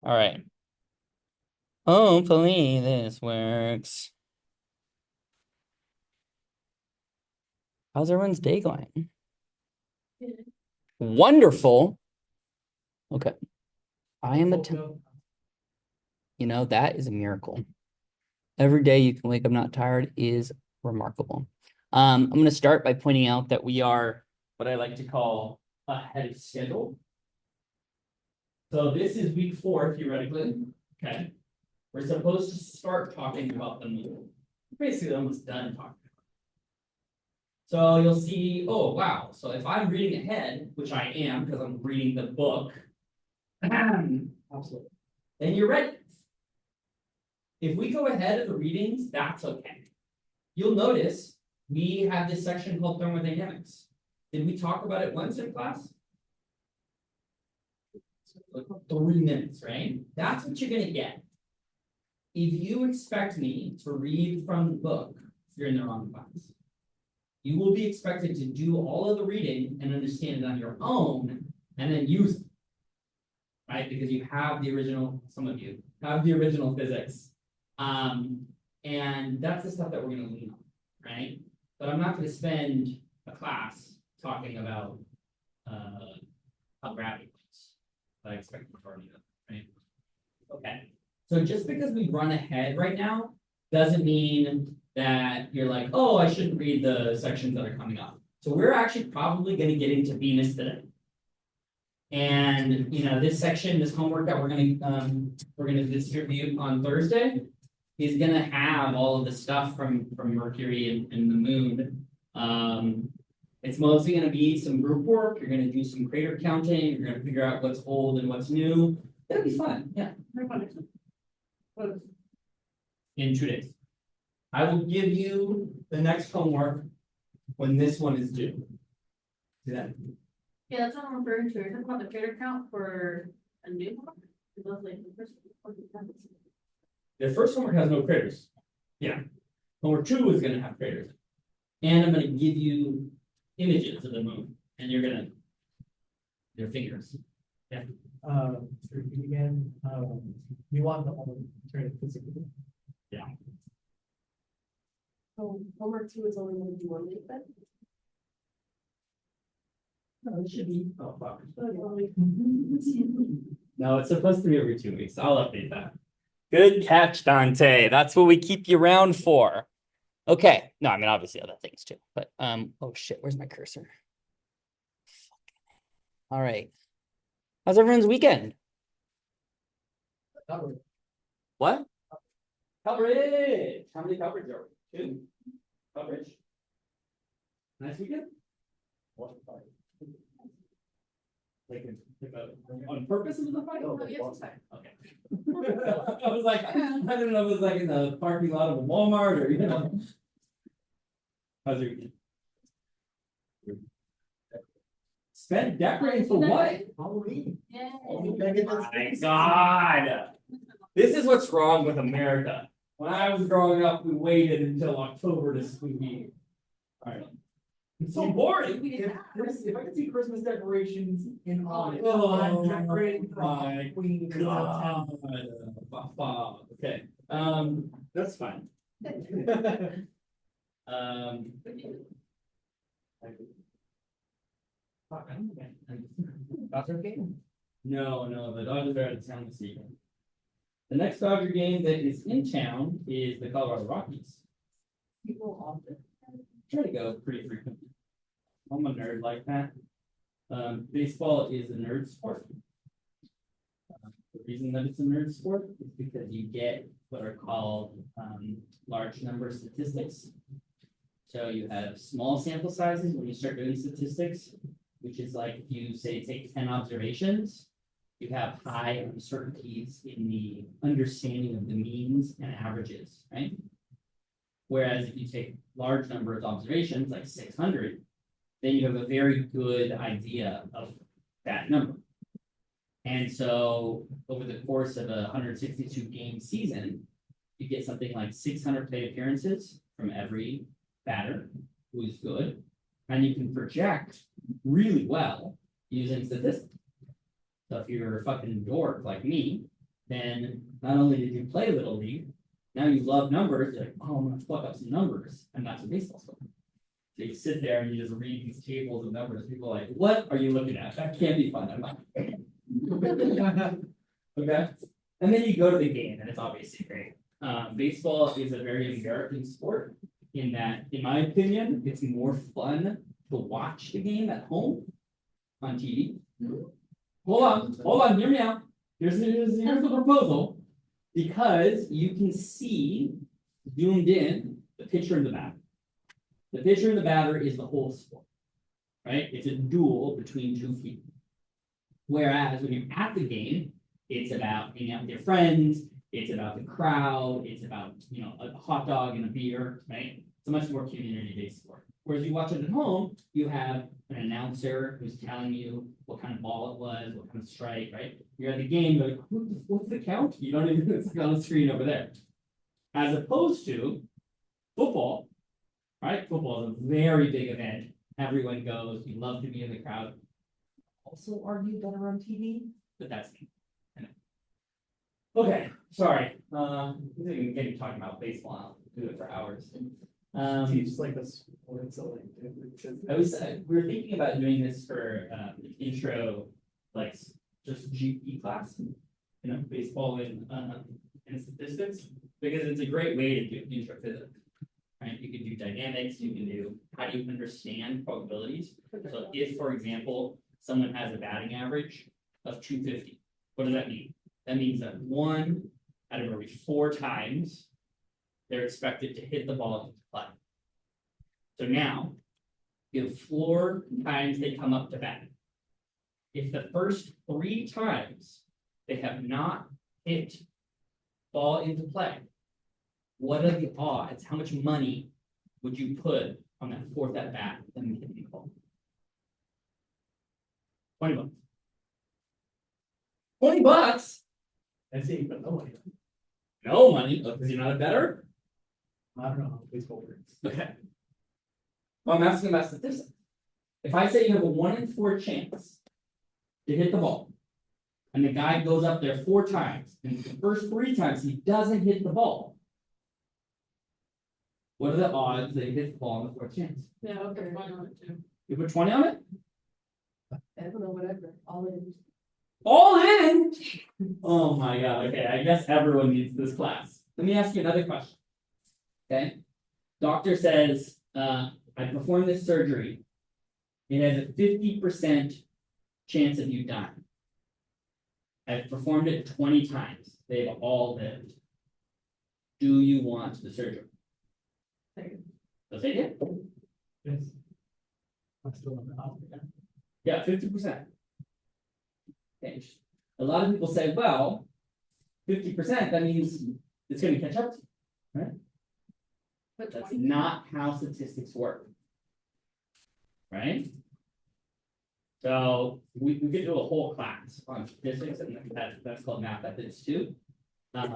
All right. Hopefully this works. How's everyone's day going? Wonderful. Okay. I am that is a miracle. Every day you can wake up not tired is remarkable. I'm going to start by pointing out that we are what I like to call ahead of schedule. So this is week 4, theoretically. Okay. We're supposed to start talking about the moon. Basically, almost done talking. So you'll see, oh, wow. So if I'm reading ahead, which I am because I'm reading the book, absolutely, then you're ready. If we go ahead of the readings, that's okay. You'll notice we have this section called thermodynamics. Did we talk about it once in class? Like 3 minutes, right? That's what you're going to get. If you expect me to read from the book, you're in the wrong class. You will be expected to do all of the reading and understand it on your own and then use it. Right? Because you have the original, some of you have the original physics. And that's the stuff that we're going to lean on, right? But I'm not going to spend a class talking about how gravity works. I expect you to already know, right? Okay. So just because we run ahead right now doesn't mean that you're like, oh, I shouldn't read the sections that are coming up. So we're actually probably going to get into Venus today. And this section, this homework that we're gonna distribute on Thursday is gonna have all of the stuff from Mercury and the moon. It's mostly gonna be some group work. You're gonna do some crater counting. You're gonna figure out what's old and what's new. It'll be fun. Yeah. In 2 days. I will give you the next homework when this one is due. See that? Yeah, that's what I'm referring to. You're talking about the crater count for a new one? The first homework has no craters. Yeah. Homework 2 is going to have craters. And I'm going to give you images of the moon. And you're going to, your fingers. Yeah. Again, you want the turn physically. Yeah. So homework 2 is only going to be 1 week then? No, it should be. Oh, fuck. No, it's supposed to be every 2 weeks. I'll update that. Good catch, Dante. That's what we keep you around for. Okay. No, I mean, obviously other things too. But, oh shit, where's my cursor? All right. How's everyone's weekend? Coverage. What? Coverage. How many coverage are we? 2? Coverage. Nice weekend? Like on purpose it was a fight? Oh, yes, it's fine. Okay. I was like, I don't know if it was like in the parking lot of a Walmart or How's your weekend? Spent decorating for what? Halloween. Yeah. Oh my God. This is what's wrong with America. When I was growing up, we waited until October to spooky. All right. It's so boring. If I could see Christmas decorations in August, Oh, I'm decorating for my Halloween in God. September. Okay. That's fine. Dodger game? No, the Dodgers are out of town this evening. The next Dodger game that is in town is the Colorado Rockies. People often. Try to go pretty frequently. I'm a nerd like that. Baseball is a nerd sport. The reason that it's a nerd sport is because you get what are called large number statistics. So you have small sample sizes when you start doing statistics, which is like if you say take 10 observations, you have high uncertainties in the understanding of the means and averages, right? Whereas if you take large number of observations, like 600, then you have a very good idea of that number. And so over the course of a 162 game season, you get something like 600 plate appearances from every batter who is good. And you can project really well using statistics. So if you're a fucking dork like me, then not only did you play Little League, now you love numbers, you're like, oh, I'm gonna fuck up some numbers, and that's what baseball's for. So you sit there and you just read these tables of numbers, people are like, what are you looking at? That can't be fun. I'm like, okay, and then you go to the game, and it's obviously great. Baseball is a very American sport in that, in my opinion, it's more fun to watch the game at home on TV. Hold on, hear me out. Here's the proposal. Because you can see, zoomed in, the pitcher and the batter. The pitcher and the batter is the whole sport, right? It's a duel between two people. Whereas when you're at the game, it's about hanging out with your friends, it's about the crowd, it's about, a hot dog and a beer, right? It's a much more community-based sport. Whereas you watch it at home, you have an announcer who's telling you what kind of ball it was, what kind of strike, right? You're at the game, you're like, what's the count? You don't even, it's on the screen over there. As opposed to football, right? Football is a very big event. Everyone goes, you love to be in the crowd. Also argue better on TV, but that's me. Okay, sorry. We didn't get you talking about baseball. I'll do it for hours. Teach like a sport, so we were thinking about doing this for intro, like just GP class, baseball and statistics, because it's a great way to do intro physics. Right? You can do dynamics. You can do how do you understand probabilities. So if, for example, someone has a batting average of 250, what does that mean? That means that 1 out of every 4 times they're expected to hit the ball into play. So now, you have 4 times they come up to bat. If the first 3 times they have not hit ball into play, what are the odds? How much money would you put on that 4th at bat them hitting the ball? 20 bucks. 20 bucks? That's it, but no money. No money, because you're not a bettor? I don't know how baseball works. Okay. Well, I'm asking about statistics. If I say you have a 1 in 4 chance to hit the ball, and the guy goes up there 4 times, and the first 3 times he doesn't hit the ball, what are the odds that he hits the ball on the 4th chance? Yeah, okay, why not too? You put 20 on it? I don't know, whatever, all in. All in? Oh my god, okay, I guess everyone needs this class. Let me ask you another question. Okay? Doctor says, I performed this surgery. It has a 50% chance of you dying. I've performed it 20 times. They've all lived. Do you want the surgery? They'll say yeah. Yes. I'm still in the hospital. Yeah, 50%. Okay. A lot of people say, well, 50%, that means it's going to catch up to you, right? But That's 20. not how statistics work. Right? So we could do a whole class on statistics, and that's called math ethics too,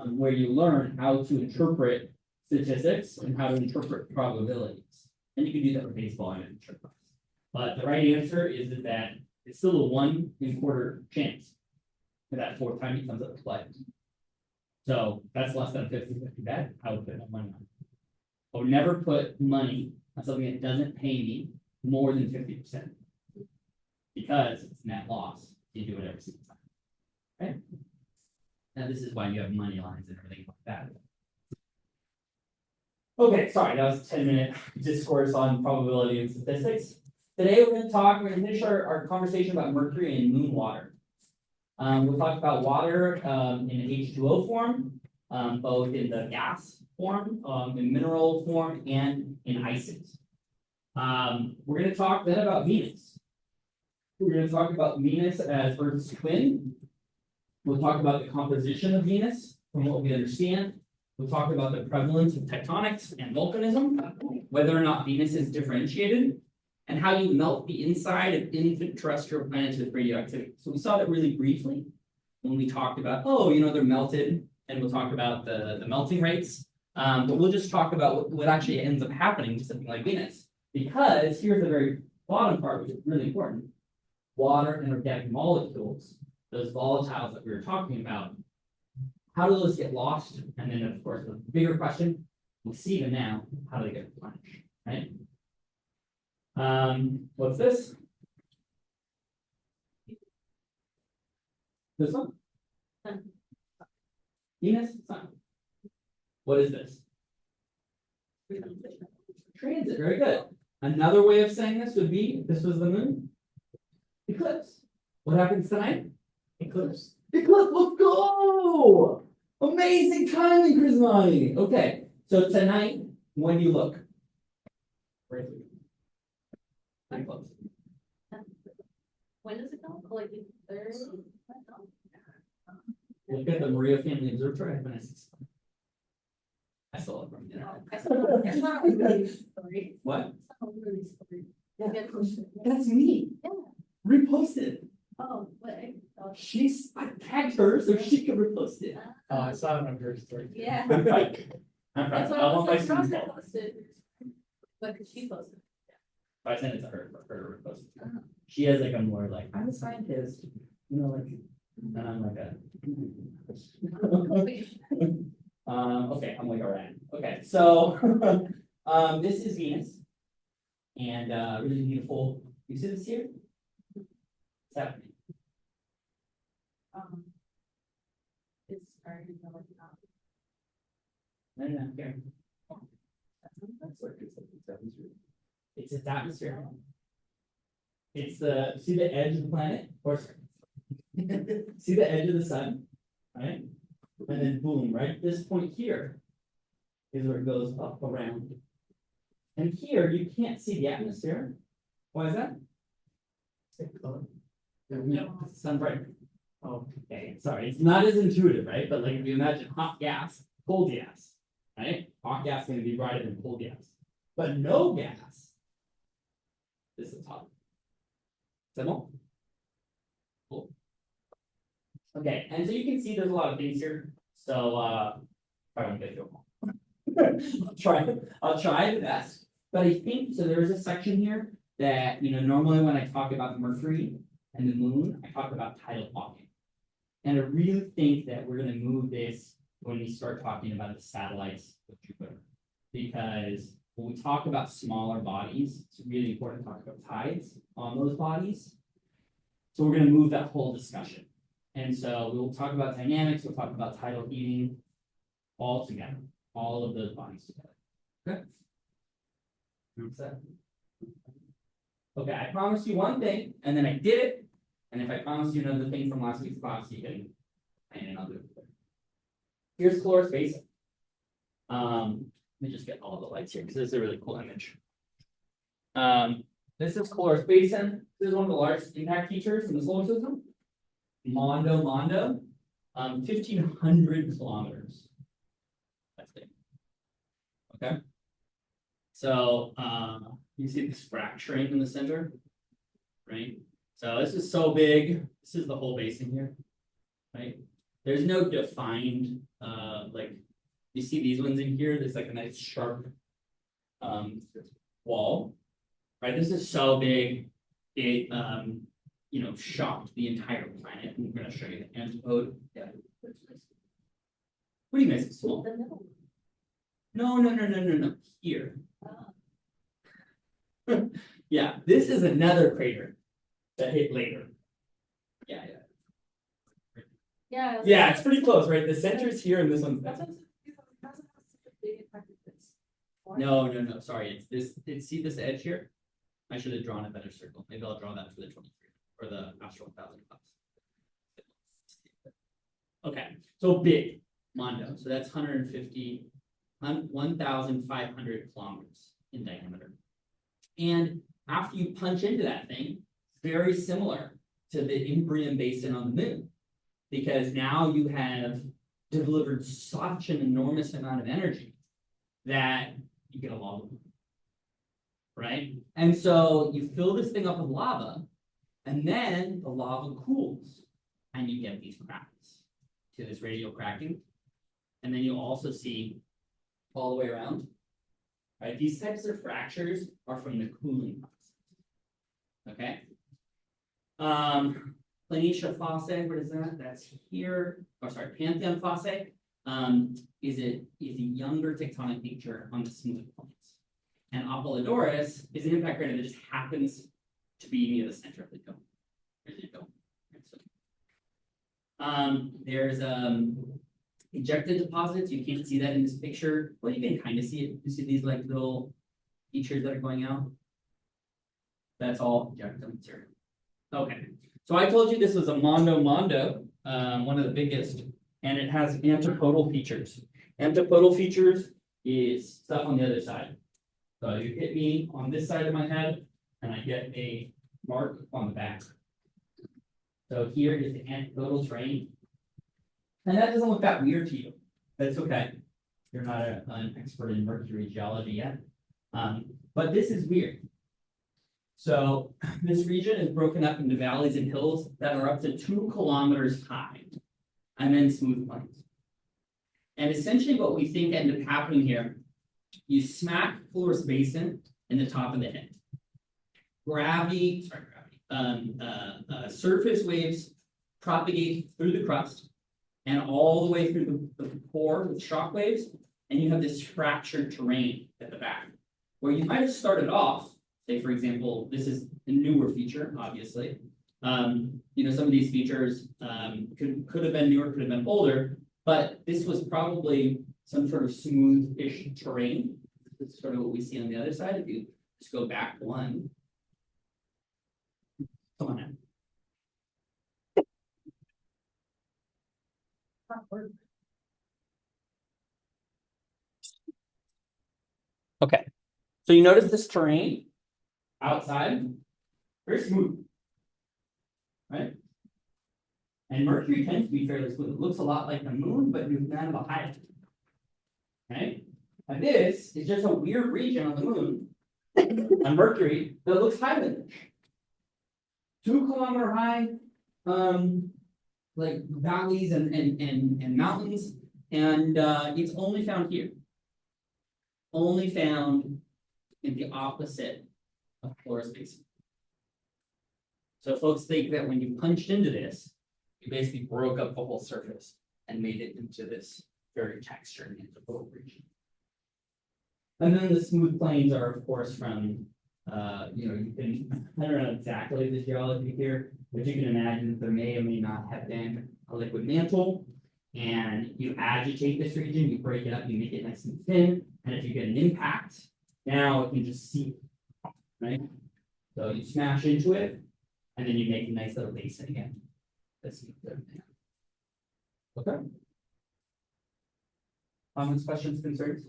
where you learn how to interpret statistics and how to interpret probabilities. And you can do that with baseball and intro class. But the right answer is that it's still a 1 in quarter chance for that 4th time he comes up to play. So that's less than a 50-50 bet. I would put no money on it. I would never put money on something that doesn't pay me more than 50%. Because it's net loss. You do it every single time. Right? Now this is why you have money lines and everything like that. Okay, sorry, that was a 10-minute discourse on probability and statistics. Today we're going to finish our conversation about mercury and moon water. We'll talk about water in H2O form, both in the gas form, in mineral form, and in ices. We're going to talk then about Venus. We're going to talk about Venus as Earth's twin. We'll talk about the composition of Venus from what we understand. We'll talk about the prevalence of tectonics and volcanism, whether or not Venus is differentiated, and how you melt the inside of infant terrestrial planets with radioactivity. So we saw that really briefly when we talked about, they're melted, and we'll talk about the melting rates. But we'll just talk about what actually ends up happening to something like Venus. Because here's the very bottom part, which is really important. Water and organic molecules, those volatiles that we were talking about, how do those get lost? And then, of course, the bigger question, we see them now, how do they get replenished, right? What's this? This one? Venus? Sun. What is this? Transit, very good. Another way of saying this would be, this was the moon. Eclipse. What happens tonight? Eclipse. Eclipse, let's go! Amazing timing, Krismani. Okay, so tonight, when you look. Right. Pretty close. When does it go? Like the third? Look at the Maria Family Observatory. I have an S6. I saw it from the internet. I saw it. It's not really story. What? It's not really story. Yeah. Yeah. That's me. Yeah. Reposted. Oh, wait. Oh, I tagged her so she could repost it. Oh, I saw it on her story. yeah. I'm right. That's why I I want was my like, students Ross to posted. But because she posted. I sent it to her for her to repost. Uh-huh. She has like a more like, I'm a scientist, you know, like, and I'm like a. Okay, I'm like, all right, okay, so, this is Venus. And, really beautiful, you see this here? What's happening? It's starting to go up. No, here. That's like, it's atmosphere. It's its atmosphere. It's see the edge of the planet, or see the edge of the sun, right? And then boom, right? This point here is where it goes up around. And here you can't see the atmosphere. Why is that? No, it's sun bright. Okay, sorry, it's not as intuitive, right? But like if you imagine hot gas, cold gas, right? Hot gas is going to be brighter than cold gas, but no gas. This is hot. Simple. Cool. Okay, and so you can see there's a lot of things here. So I won't get you all. I'll try the best. But I think so there is a section here that normally when I talk about Mercury and the moon, I talk about tidal walking. And I really think that we're going to move this when we start talking about the satellites of Jupiter. Because when we talk about smaller bodies, it's really important to talk about tides on those bodies. So we're going to move that whole discussion. And so we'll talk about dynamics, we'll talk about tidal heating all together, all of those bodies together. Okay. Okay, I promised you one thing, and then I did it. And if I promise you another thing from last week's class, you can, and I'll do it. Here's Chloris Basin. Let me just get all the lights here because this is a really cool image. This is Chloris Basin. This is one of the largest impact features in the solar system. Mondo, 1,500 kilometers. That's big. Okay. So you see this fracturing in the center, right? So this is so big. This is the whole basin here, right? There's no defined like you see these ones in here. There's like a nice sharp wall, right? This is so big. It shocked the entire planet. I'm going to show you the antipode. Yeah. What do you miss? Small. No. Here. Yeah, this is another crater that hit later. Yeah. Yeah, it's pretty close, right? The center is here and this one's there. No. Sorry, it's this. See this edge here? I should have drawn a better circle. Maybe I'll draw that for the 23 or the Astro 1000 class. Okay, so big Mondo. So that's 1,500 kilometers in diameter. And after you punch into that thing, it's very similar to the Imbrium Basin on the moon, because now you have delivered such an enormous amount of energy that you get a lava, right? And so you fill this thing up with lava, and then the lava cools, and you get these cracks to this radial cracking. And then you'll also see all the way around, right? These types of fractures are from the cooling process. Okay. Planitia fossae, what is that? That's here, oh, sorry, Pantheon fossae, is a younger tectonic feature on the smooth plains. And Apollodorus is an impact crater that just happens to be near the center of the dome. There's the dome. There's ejected deposits. You can't see that in this picture. Well, you can kind of see it. You see these like little features that are going out. That's all ejected material. Okay. So I told you this was a mondo, one of the biggest, and it has antipodal features. Antipodal features is stuff on the other side. So you hit me on this side of my head, and I get a mark on the back. So here is the antipodal terrain. And that doesn't look that weird to you. That's okay. You're not an expert in Mercury geology yet. But this is weird. So this region is broken up into valleys and hills that are up to 2 kilometers high, and then smooth plains. And essentially what we think ended up happening here, you smack Flores Basin in the top of the head. Surface waves propagate through the crust and all the way through the core with shock waves, and you have this fractured terrain at the back, where you might have started off. Say, for example, this is a newer feature, obviously. Some of these features could have been newer, could have been older, but this was probably some sort of smooth-ish terrain. This is sort of what we see on the other side. If you just go back one. Come on now. Okay, so you notice this terrain outside, very smooth, right? And Mercury tends to be fairly smooth. It looks a lot like the moon, but you've kind of a high. Right? And this is just a weird region on the moon on Mercury that looks Highlandish. 2 kilometer high, like valleys and mountains, and it's only found here. Only found in the opposite of Flores Basin. So folks think that when you punched into this, you basically broke up the whole surface and made it into this very textured antipodal region. And then the smooth plains are, of course, from you can, I don't know exactly the geology here, but you can imagine that there may or may not have been a liquid mantle, and you agitate this region, you break it up, you make it nice and thin, and if you get an impact, now it can just seep, right? So you smash into it, and then you make a nice little basin again. That's good. Okay. Comments, questions, concerns?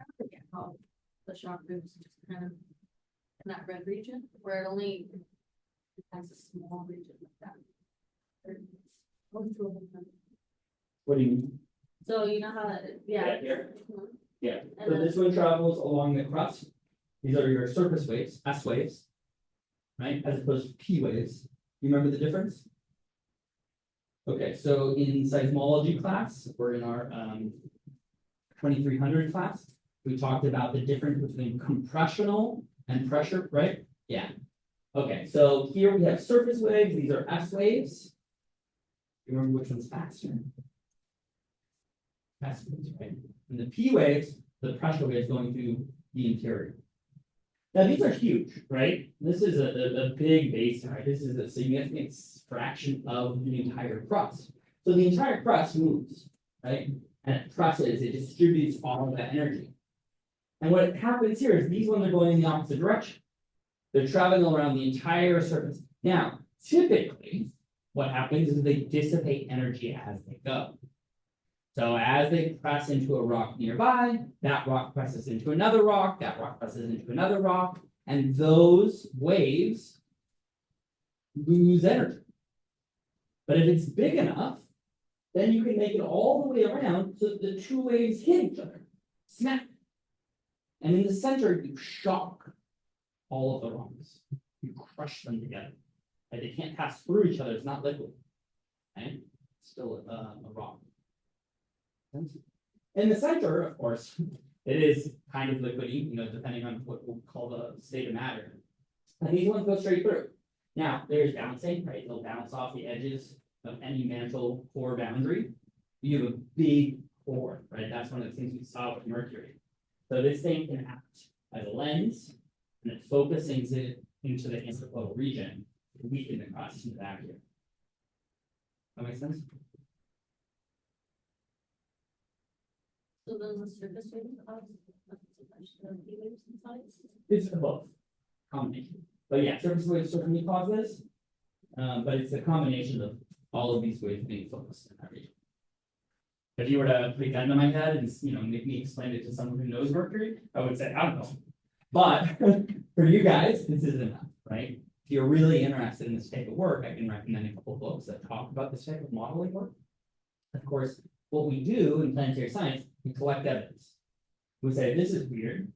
I forget how the shock moves just kind of in that red region where it only has a small region like that. What do you mean? So you know how, yeah. Here. Mhm. Yeah, And so then- this one travels along the crust. These are your surface waves, S waves, right, as opposed to P waves. You remember the difference? Okay, so in seismology class, we're in our 2300 class. We talked about the difference between compressional and pressure, right? Yeah. Okay, so here we have surface waves. These are S waves. You remember which one's faster? S waves, right? And the P waves, the pressure waves going through the interior. Now these are huge, right? This is a big basin, right? This is a significant fraction of the entire crust. So the entire crust moves, right? And it presses, it distributes all of that energy. And what happens here is these ones are going in the opposite direction. They're traveling around the entire surface. Now, typically, what happens is they dissipate energy as they go. So as they press into a rock nearby, that rock presses into another rock, that rock presses into another rock, and those waves lose energy. But if it's big enough, then you can make it all the way around so that the two waves hit each other, smack. And in the center, you shock all of the rocks. You crush them together. And they can't pass through each other. It's not liquid. Okay? It's still a rock. In the center, of course, it is kind of liquidy, depending on what we'll call the state of matter. And these ones go straight through. Now, there's bouncing, right? It'll bounce off the edges of any mantle core boundary. You have a big core, right? That's one of the things we saw with Mercury. So this thing can act as a lens, and it's focusing it into the interflow region, weaken the cross into that here. That makes sense? So then the surface waves cause the heat waves inside? It's both combination. But yeah, surface waves certainly cause this. But it's a combination of all of these waves being focused in that region. If you were to put a gun to my head and make me explain it to someone who knows Mercury, I would say, I don't know. But for you guys, this is enough, right? If you're really interested in this type of work, I can recommend a couple books that talk about this type of modeling work. Of course, what we do in planetary science, we collect evidence. We say, this is weird.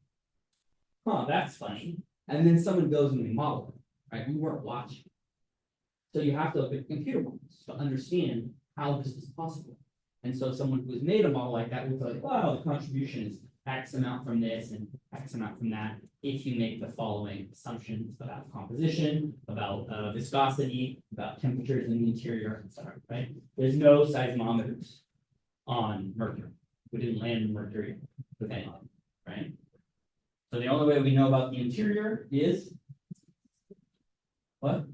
Huh, that's funny. And then someone goes and we model it, right? We weren't watching. So you have to look at computer models to understand how this is possible. And so someone who has made a model like that will tell you, wow, the contribution is X amount from this and X amount from that. If you make the following assumptions about composition, about viscosity, about temperatures in the interior, etc. Right? There's no seismometers on Mercury. We didn't land in Mercury with anything, right? So the only way we know about the interior is what?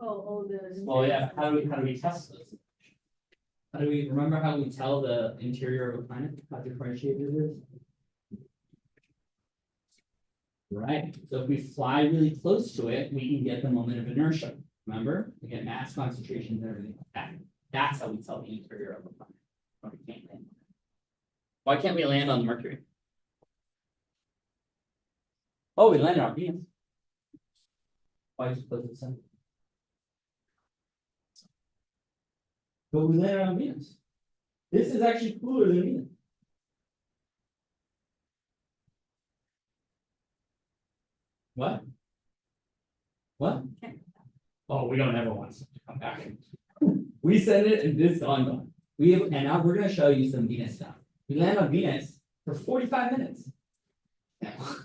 Well, yeah. How do we test those? How do we remember how we tell the interior of a planet? How differentiated it is? Right. So if we fly really close to it, we can get the moment of inertia. Remember? We get mass concentrations and everything like that. That's how we tell the interior of a planet. But we can't land. Why can't we land on Mercury? Oh, we landed on Venus. Why just close the sun? But we landed on Venus. This is actually cooler than Venus. What? What? Oh, we don't ever want to come back. We send it and this is on. And now we're gonna show you some Venus stuff. We land on Venus for 45 minutes.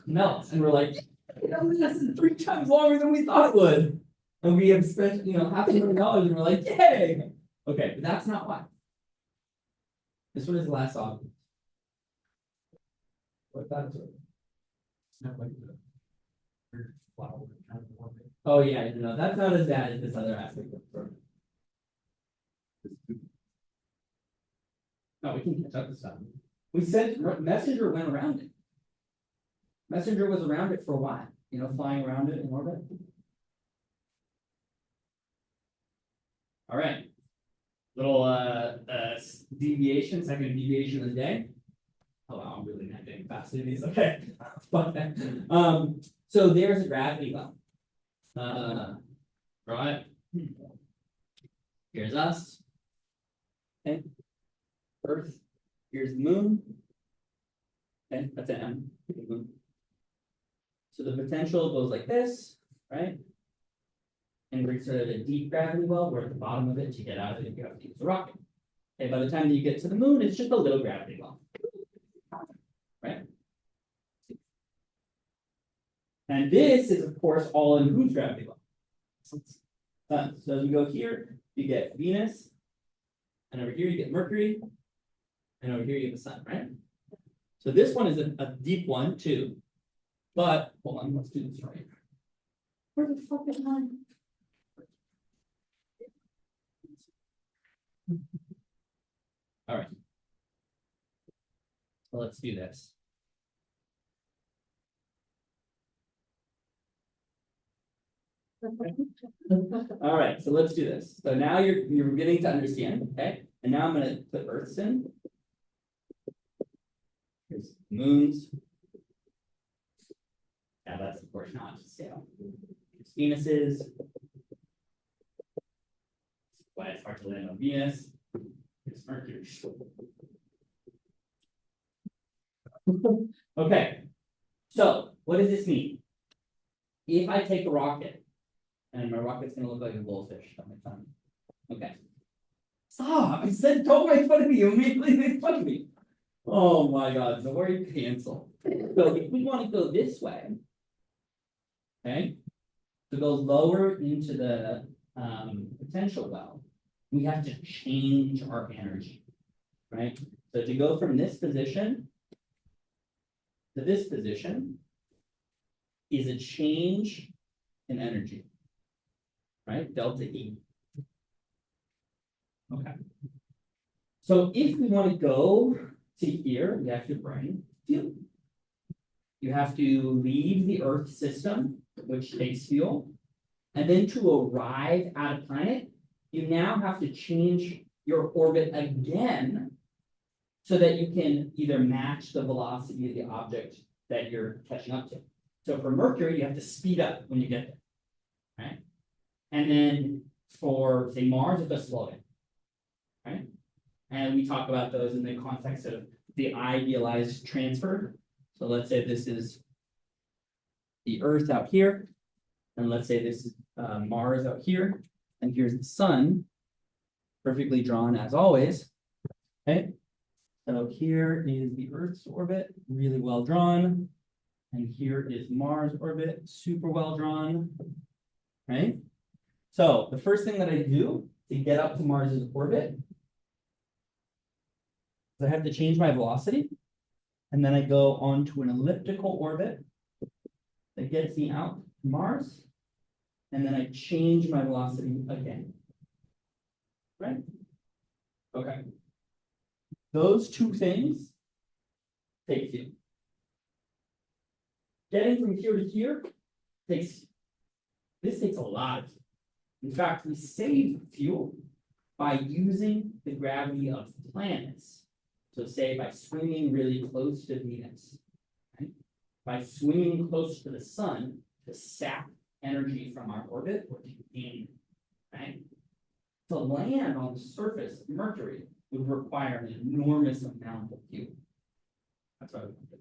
Melts, and we're like, this is 3 times longer than we thought it would. And we have spent, $500,000 and we're like, yay! Okay, but that's not why. This one is the last object. What that is. Not like the weird flower kind of one. Oh yeah, no, that's not as bad as this other aspect of the program. No, we can catch up to stuff. We sent Messenger went around it. Messenger was around it for a while, flying around it in orbit. All right. Little deviation, second deviation of the day. Oh wow, I'm really not getting fast in these. Okay. So there's a gravity well. Right. Here's us. Okay. Earth. Here's the moon. Okay, that's an M. So the potential goes like this, right? And we're sort of a deep gravity well, we're at the bottom of it. To get out of it, you have to use a rocket. Okay, by the time that you get to the moon, it's just a little gravity well. Right? And this is, of course, all in whose gravity well? So as we go here, you get Venus, and over here you get Mercury, and over here you have the sun, right? So this one is a deep one too. But hold on, let's do this right. Where the fuck is mine? All right. So let's do this. All right, so let's do this. So now you're beginning to understand, okay? And now I'm gonna put Earths in. Here's moons. Yeah, that's of course not to scale. Here's Venuses. Why it's hard to land on Venus. Here's Mercury. Okay, so what does this mean? If I take a rocket, and my rocket's gonna look like a goldfish on my tongue. Okay. Stop! I said don't make fun of me, you immediately make fun of me. Oh my god, so where you cancel. So if we want to go this way, okay, to go lower into the potential well, we have to change our energy, right? So to go from this position to this position is a change in energy, right? Delta E. Okay. So if we want to go to here, we have to bring fuel. You have to leave the Earth system, which takes fuel. And then to arrive at a planet, you now have to change your orbit again so that you can either match the velocity of the object that you're catching up to. So for Mercury, you have to speed up when you get there, right? And then for, say, Mars, you have to slow down, right? And we talk about those in the context of the idealized transfer. So let's say this is the Earth out here, and let's say this is Mars out here, and here's the sun, perfectly drawn as always. Okay, so here is the Earth's orbit, really well drawn, and here is Mars' orbit, super well drawn. Right. So the first thing that I do to get up to Mars's orbit is I have to change my velocity. And then I go onto an elliptical orbit that gets me out to Mars. And then I change my velocity again. Right? Okay. Those two things take fuel. Getting from here to here takes a lot of fuel. In fact, we save fuel by using the gravity of planets. So say by swinging really close to Venus, right? By swinging close to the sun to sap energy from our orbit or to gain, right? To land on the surface of Mercury would require an enormous amount of fuel. That's what I would do.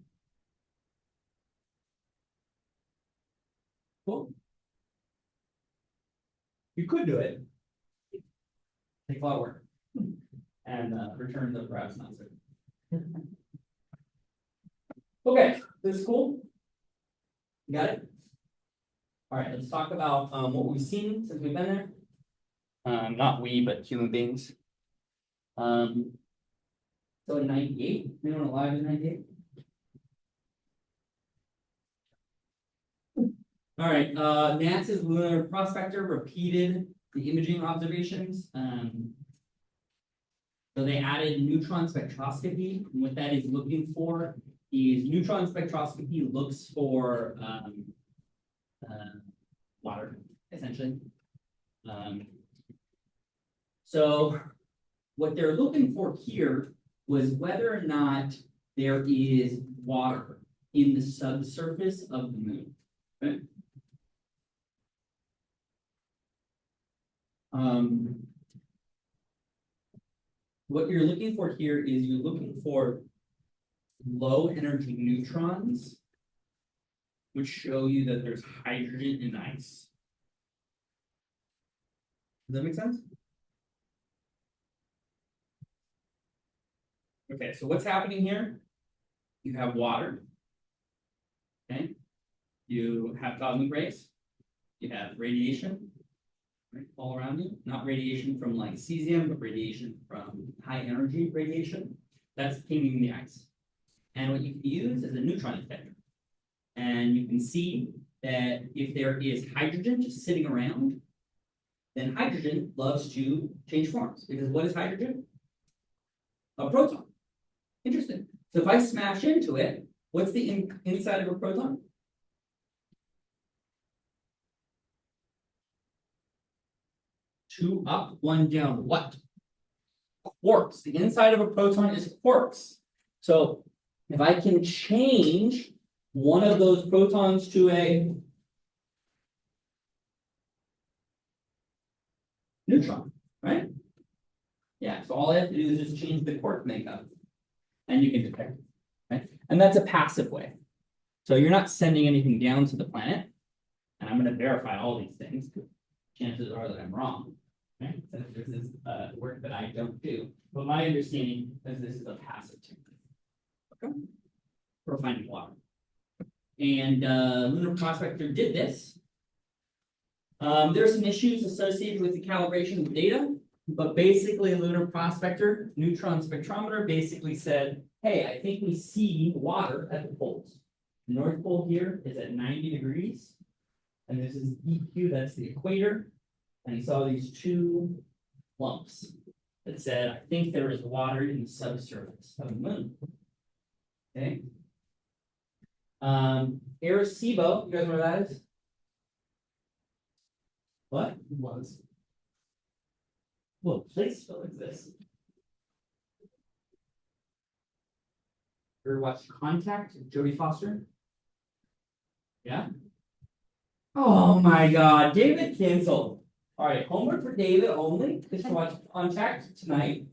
Cool. You could do it. Take a lot of work. And returns are perhaps not certain. Okay, this is cool. You got it? All right, let's talk about what we've seen since we've been there. Not we, but human beings. So in 98, anyone alive in 98? All right, NASA's Lunar Prospector repeated the imaging observations. So they added neutron spectroscopy. And what that is looking for is neutron spectroscopy looks for water, essentially. So what they're looking for here was whether or not there is water in the subsurface of the moon. Okay? What you're looking for here is you're looking for low energy neutrons, which show you that there's hydrogen in ice. Does that make sense? Okay, so what's happening here? You have water. Okay. You have cosmic rays. You have radiation. Right, all around you, not radiation from like cesium, but radiation from high energy radiation that's pinging the ice. And what you can use is a neutron detector. And you can see that if there is hydrogen just sitting around, then hydrogen loves to change forms. Because what is hydrogen? A proton. Interesting. So if I smash into it, what's the inside of a proton? Two up, one down. What? Quarks. The inside of a proton is quarks. So if I can change one of those protons to a neutron, right? Yeah, so all I have to do is just change the quark makeup and you can detect it, right? And that's a passive way. So you're not sending anything down to the planet. And I'm going to verify all these things. Chances are that I'm wrong. Right? So this is work that I don't do. But my understanding is this is a passive technique. Okay. For finding water. And Lunar Prospector did this. There are some issues associated with the calibration of data, but basically a lunar prospector, neutron spectrometer basically said, hey, I think we see water at the poles. The North Pole here is at 90 degrees. And this is EQ, that's the equator. And he saw these two lumps that said, I think there is water in the subsurface of the moon. Okay. Arecibo, you guys know what that is? What? It was. Well, place still exists. Ever watched Contact, Jodie Foster? Yeah? Oh my god, David canceled. Alright, homework for David only, just to watch Contact tonight.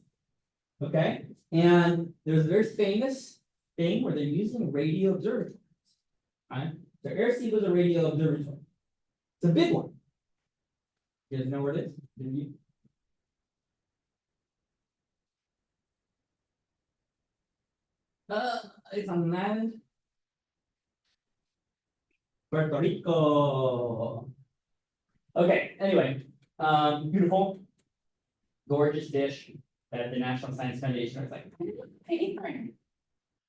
Okay, and there's a very famous thing where they're using radio observatories. Right? So Arecibo is a radio observatory. It's a big one. You guys know where it is? Didn't you? It's on an island. Puerto Rico. Okay, anyway, beautiful, gorgeous dish that the National Science Foundation was like, pay for it.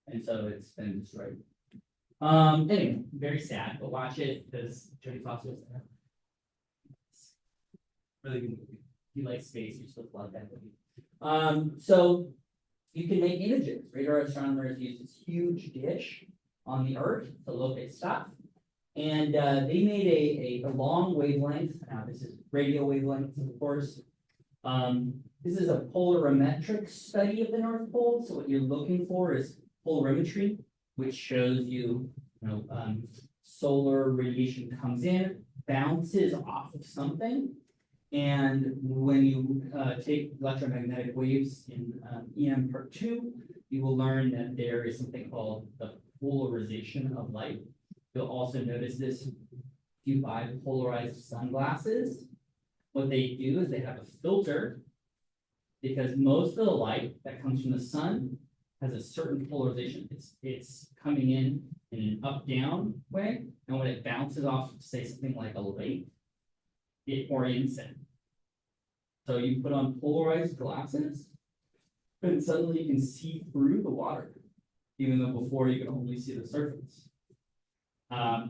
And so it's been destroyed. Anyway, very sad, but watch it because Jodie Foster was there. Really good movie. If you like space, you still love that movie. So you can make images. Radar astronomers use this huge dish on the Earth to look at stuff. And they made a long wavelength. Now this is radio wavelengths, of course. This is a polarimetric study of the North Pole. So what you're looking for is polarimetry, which shows you, solar radiation comes in, bounces off of something. And when you take electromagnetic waves in EM part 2, you will learn that there is something called the polarization of light. You'll also notice this if you buy polarized sunglasses. What they do is they have a filter because most of the light that comes from the sun has a certain polarization. It's coming in an up-down way, and when it bounces off, say something like a lake, it orients it. So you put on polarized glasses, and suddenly you can see through the water, even though before you could only see the surface.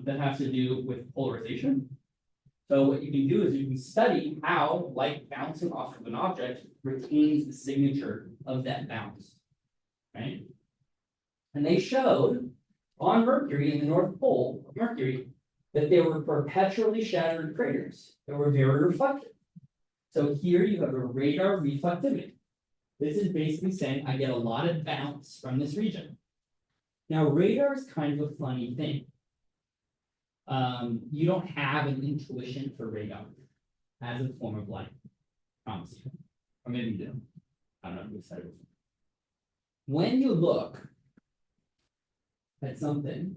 That has to do with polarization. So what you can do is you can study how light bouncing off of an object retains the signature of that bounce, right? And they showed on Mercury, in the North Pole of Mercury, that there were perpetually shattered craters that were very reflective. So here you have a radar reflectivity. This is basically saying I get a lot of bounce from this region. Now radar is kind of a funny thing. You don't have an intuition for radar as a form of light. I promise you. Or maybe you do. I don't know who said it before. When you look at something,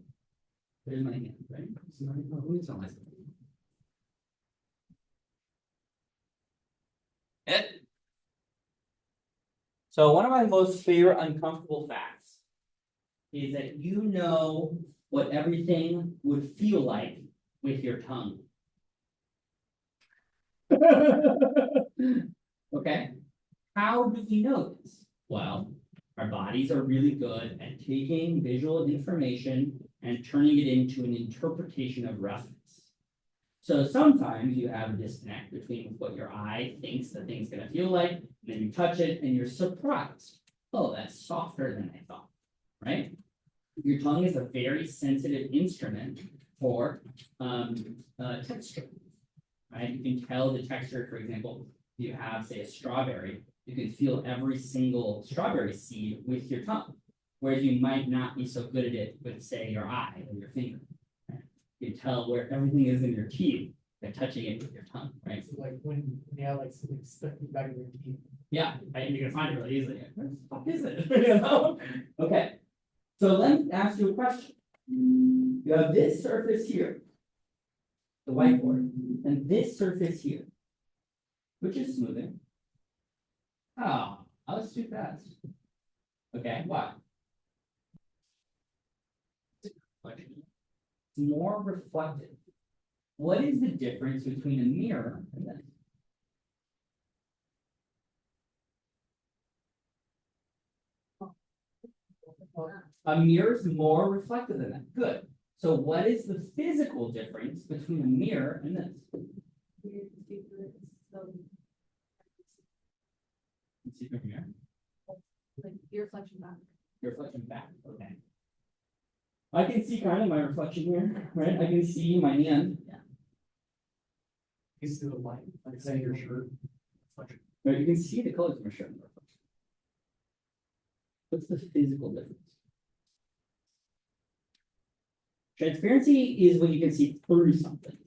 there's my hand, right? Who's on my screen? So one of my most favorite uncomfortable facts is that you know what everything would feel like with your tongue. Okay, how do we know this? Well, our bodies are really good at taking visual information and turning it into an interpretation of reference. So sometimes you have a disconnect between what your eye thinks the thing's going to feel like, and then you touch it and you're surprised. Oh, that's softer than I thought, right? Your tongue is a very sensitive instrument for texture, right? You can tell the texture, for example, if you have, say, a strawberry, you can feel every single strawberry seed with your tongue, whereas you might not be so good at it with, say, your eye or your finger. Right? You can tell where everything is in your teeth by touching it with your tongue, right? So like when you have like something stuck in the back of your teeth. Yeah, right? You can find it really easily. Where the fuck is it? You know? Okay. So let me ask you a question. You have this surface here, the whiteboard, and this surface here, which is smoothing. Oh, I was too fast. Okay, why? It's more reflective. what is the difference between a mirror and this? A mirror is more reflective than that. Good. So what is the physical difference between a mirror and this? Let's see from here. Like your reflection back. Your reflection back. Okay. I can see kind of my reflection here, right? I can see my hand. You see the light, like say your shirt. Right, you can see the colors of my shirt. What's the physical difference? Transparency is when you can see through something.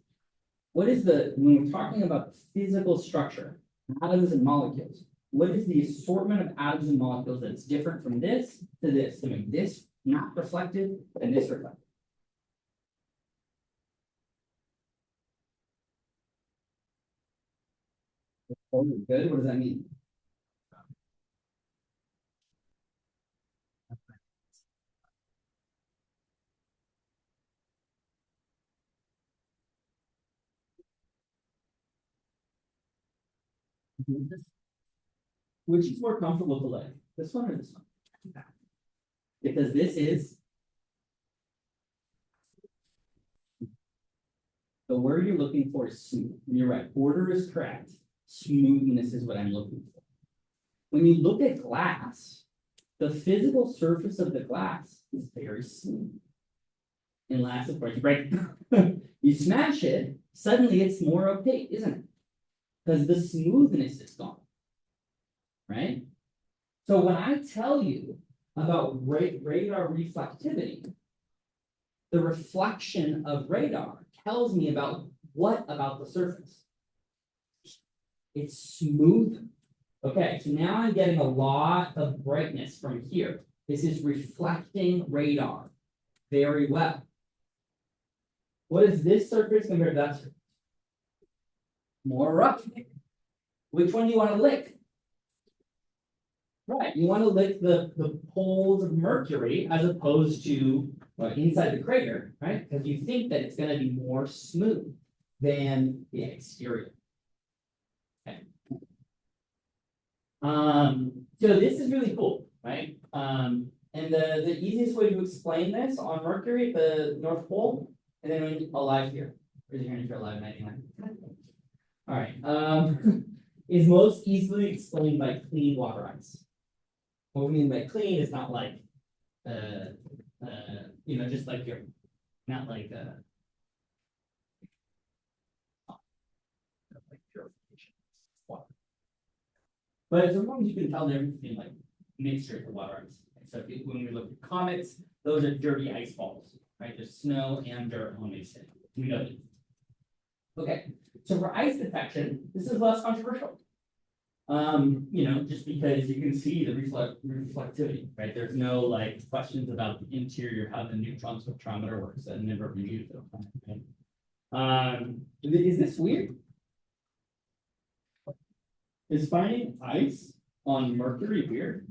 What is when we're talking about physical structure, atoms and molecules, what is the assortment of atoms and molecules that's different from this to make this not reflective and this reflective? Oh, good. What does that mean? Which is more comfortable to live? This one or this one? Because this is the word you're looking for is smooth. And you're right. Order is correct. Smoothness is what I'm looking for. When you look at glass, the physical surface of the glass is very smooth. Unless, of course, you break it. You smash it, suddenly it's more opaque, isn't it? Because the smoothness is gone. Right? So when I tell you about radar reflectivity, the reflection of radar tells me about what about the surface? It's smooth. Okay, so now I'm getting a lot of brightness from here. This is reflecting radar very well. What is this surface compared to that surface? More rough. Which one do you want to lick? Right, you want to lick the poles of Mercury as opposed to inside the crater, right? Because you think that it's going to be more smooth than the exterior. Okay. So this is really cool, right? And the easiest way to explain this on Mercury, the North Pole, and then when alive here. Raise your hand if you're alive, 99. All right. Is most easily explained by clean water ice. What we mean by clean is not like, just like your, not like, like purification water. But as long as you can tell the difference between like mixture of water ice. So when we look at comets, those are dirty ice balls, right? There's snow and dirt on mixed in. We know these. Okay, so for ice detection, this is less controversial. Just because you can see the reflectivity, right? There's no like questions about the interior, how the neutron spectrometer works, and never been used. Right? Is this weird? Is finding ice on Mercury weird?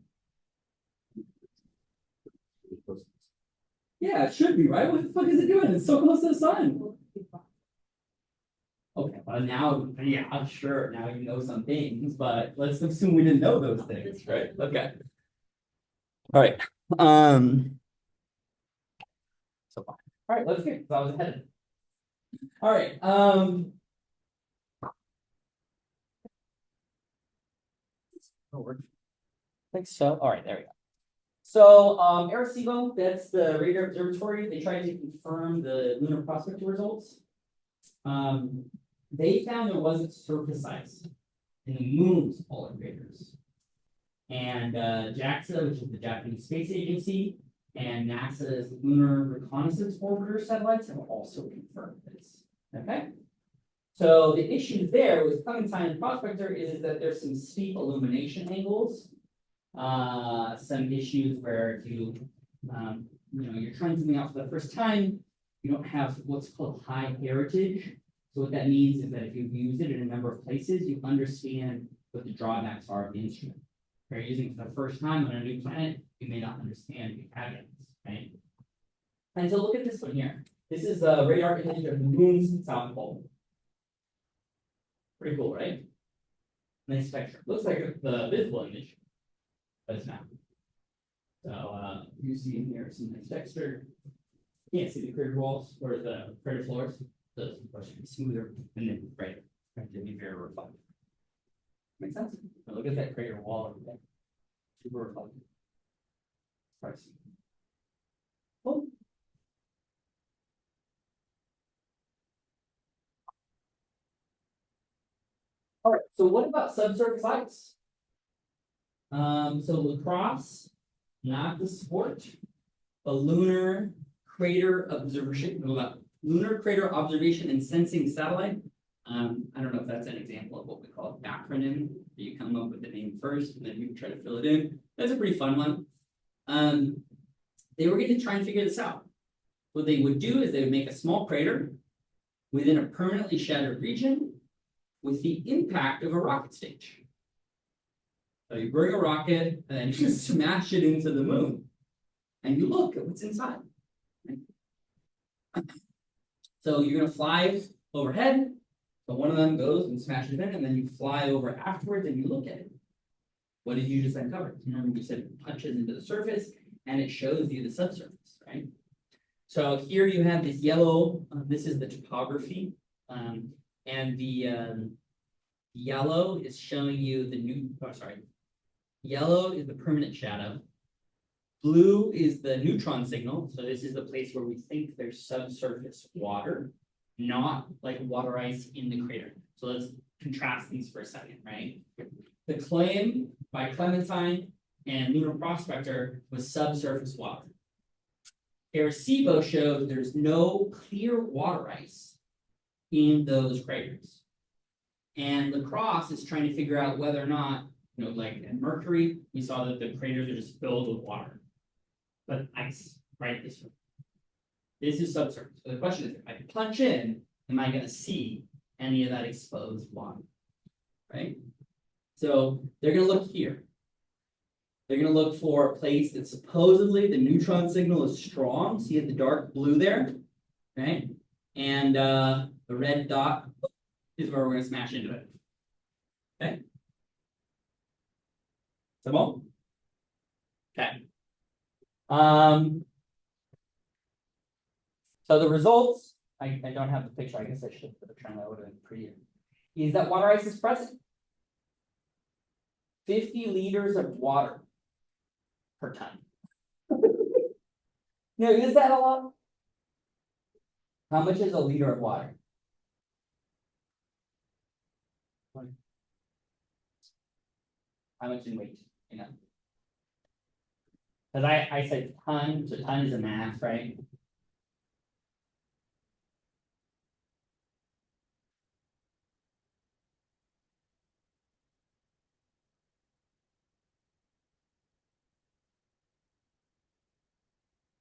Yeah, it should be, right? What the fuck is it doing? It's so close to the sun. Okay, well now, yeah, I'm sure now you know some things, but let's assume we didn't know those things, right? Okay. All right. So far. All right, let's get. So I was ahead. All right. I think so. All right, there we go. So Arecibo, that's the radar observatory. They tried to confirm the lunar prospector results. They found there wasn't surface ice in the moon's polar craters. And JAXA, which is the Japanese Space Agency, and NASA's Lunar Reconnaissance Orbiter satellites have also confirmed this. Okay? So the issue there with Clementine and Prospector is that there's some steep illumination angles. Some issues where you're trying something out for the first time, you don't have what's called high heritage. So what that means is that if you've used it in a number of places, you understand what the drawbacks are of the instrument. If you're using it for the first time on a new planet, you may not understand the caveats, right? And so look at this one here. This is a radar image of the moon's south pole. Pretty cool, right? Nice texture. Looks like the visible image, but it's not. So you see in here some nice texture. Can't see the crater walls or the crater floors. Those of course should be smoother and then brighter. Right, to be very reflective. Makes sense? Now look at that crater wall over there. Super reflective. Hard to see. Cool. All right, so what about subsurface ice? So lacrosse, not the sport, a lunar crater observation, lunar crater observation and sensing satellite. I don't know if that's an example of what we call an acronym. You come up with the name first, and then you try to fill it in. That's a pretty fun one. They were going to try and figure this out. What they would do is they would make a small crater within a permanently shattered region with the impact of a rocket stage. So you bring a rocket and then you smash it into the moon, and you look at what's inside. Right? So you're going to fly overhead. So one of them goes and smashes in, and then you fly over afterwards and you look at it. What did you just uncover? Remember we said it punches into the surface and it shows you the subsurface, right? So here you have this yellow, this is the topography, and the yellow is showing you the yellow is the permanent shadow. Blue is the neutron signal. So this is the place where we think there's subsurface water, not like water ice in the crater. So let's contrast these for a second, right? The claim by Clementine and Lunar Prospector was subsurface water. Arecibo showed there's no clear water ice in those craters. And Lacrosse is trying to figure out whether or not, like in Mercury, we saw that the craters are just filled with water. But ice, right? This is subsurface. So the question is, if I punch in, am I going to see any of that exposed water? Right? So they're going to look here. They're going to look for a place that supposedly the neutron signal is strong. See the dark blue there? Right? And the red dot is where we're going to smash into it. Okay? Simple? Okay. So the results, I don't have the picture, I guess I should put a trend that would have been prettier. Is that water ice is present. 50 liters of water per ton. Is that a lot? How much is a liter of water? How much in weight? Because I said ton, so ton is a mass, right?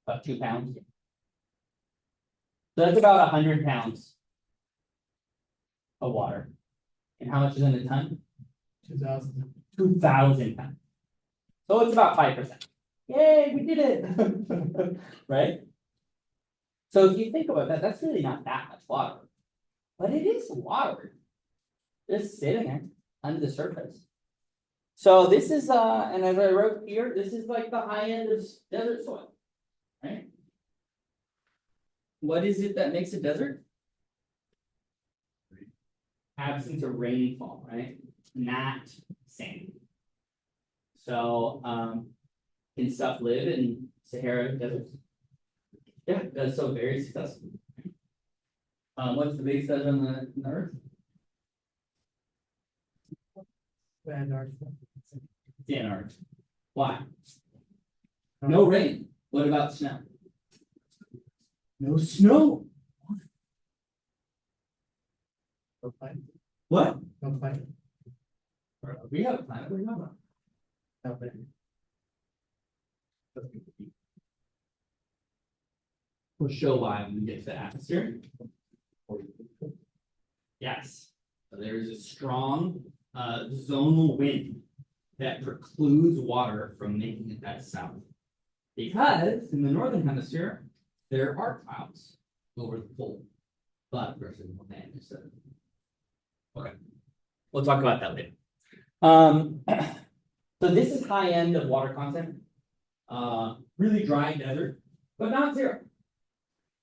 About 2 pounds. So that's about 100 pounds of water. And how much is in a ton? 2,000. 2,000 pounds. So it's about 5%. Yay, we did it. Right? So if you think about that, that's really not that much water. But it is water. Just sitting there under the surface. So this is and as I wrote here, this is like the high end of desert soil. Right? What is it that makes a desert? Absence of rainfall, right? Not sand. So can stuff live in Sahara deserts? Yeah, that's so very successful. What's the biggest desert on the earth? Antarctica. It's Antarctica. Why? No rain. What about snow? No snow. No planet. What? No planet. We have a planet. What are you talking about? No planet. We'll show why when we get to the atmosphere. Yes. So there is a strong zonal wind that precludes water from making it that south. Because in the northern hemisphere, there are clouds. over the pole. But versus one man instead. Okay. We'll talk about that later. So this is high end of water content. Really dry desert, but not zero.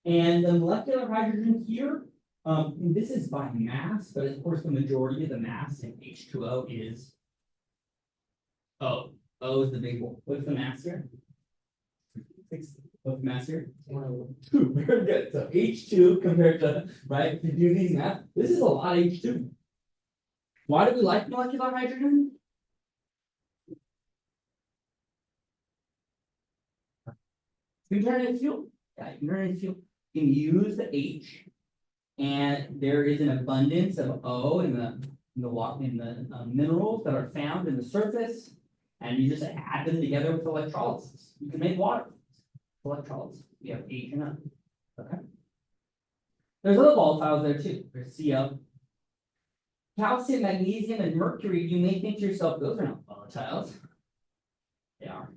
And the molecular hydrogen here, and this is by mass, but of course the majority of the mass in H2O is O. O is the big one. What's the mass here? What's the mass here? 2. Very good. So H2 compared to, right, if you do these math, this is a lot of H2. Why do we like molecular hydrogen? You can turn it into fuel. Yeah, you can turn it into fuel. You can use the H, and there is an abundance of O in the minerals that are found in the surface, and you just add them together with electrolysis. You can make water. Electrolysis. We have H and O. Okay. There's other volatiles there too. There's CO. Calcium, magnesium, and mercury. You may think to yourself, those are not volatiles. They are.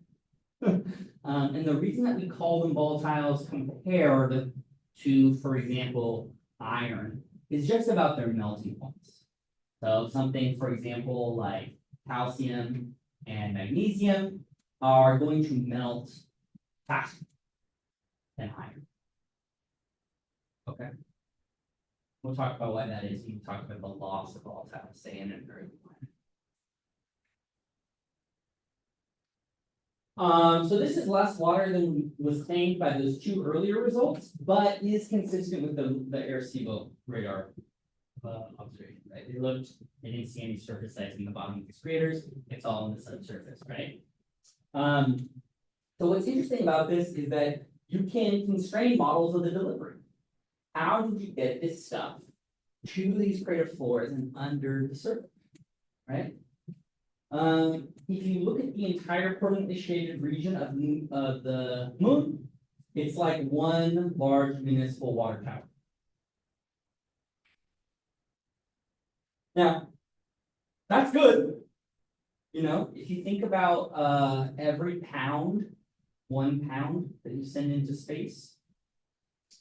And the reason that we call them volatiles compared to, for example, iron, is just about their melting points. So something, for example, like calcium and magnesium are going to melt faster than iron. Okay. We'll talk about why that is. We can talk about the loss of volatiles, say, in a very so this is less water than was claimed by those 2 earlier results, but is consistent with the Arecibo radar observation, right? They didn't see any surface ice in the bottom of these craters. It's all in the subsurface, right? So what's interesting about this is that you can constrain models of the delivery. How did you get this stuff to these crater floors and under the surface, right? If you look at the entire permanently shaded region of the moon, it's like one large municipal water tower. Now, that's good. You know, if you think about every pound, 1 pound that you send into space,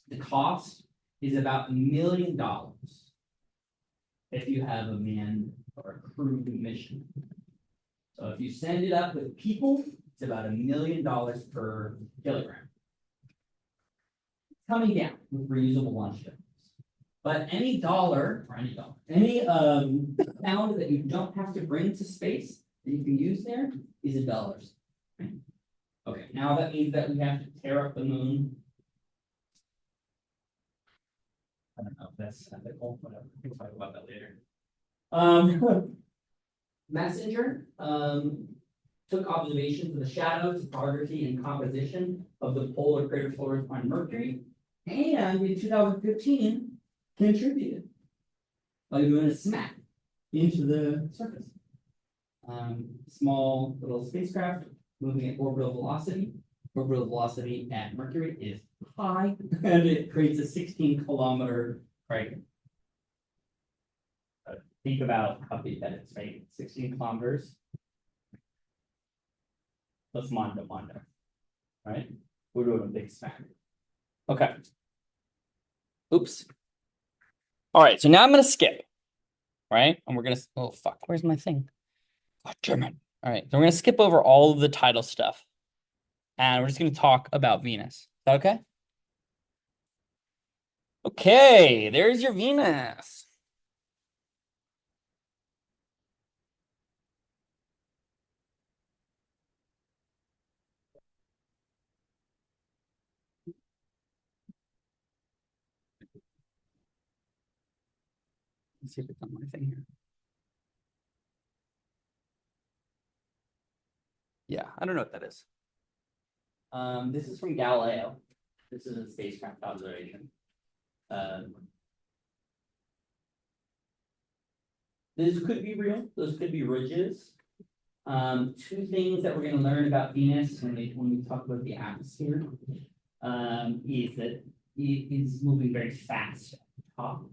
the cost is about $1 million if you have a manned or a crewed mission. So if you send it up with people, it's about $1 million per kilogram. It's coming down with reusable launch vehicles. But any pound that you don't have to bring to space that you can use there is $1. Okay, now that means that we have to tear up the moon. I don't know if that's ethical, whatever. We'll talk about that later. Messenger took observations of the shadow, topography, and composition of the polar crater floors on Mercury, and in 2015 contributed by doing a smack into the surface. Small little spacecraft moving at orbital velocity. Orbital velocity at Mercury is high, and it creates a 16-kilometer crater. Think about how big that is, right? 16 kilometers. Let's Mondo, right? We're doing a big smack. Okay. Oops. All right, so now I'm going to skip, right? And we're going to, oh, fuck, where's my thing? Oh, German. All right, so we're going to skip over all of the title stuff. And we're just going to talk about Venus. Is that okay? Okay, there's your Venus. Let's see if it's on my thing here. Yeah, I don't know what that is. This is from Galileo. This is a spacecraft observation. This could be real. Those could be ridges. 2 things that we're going to learn about Venus when we talk about the atmosphere is that it is moving very fast at the top,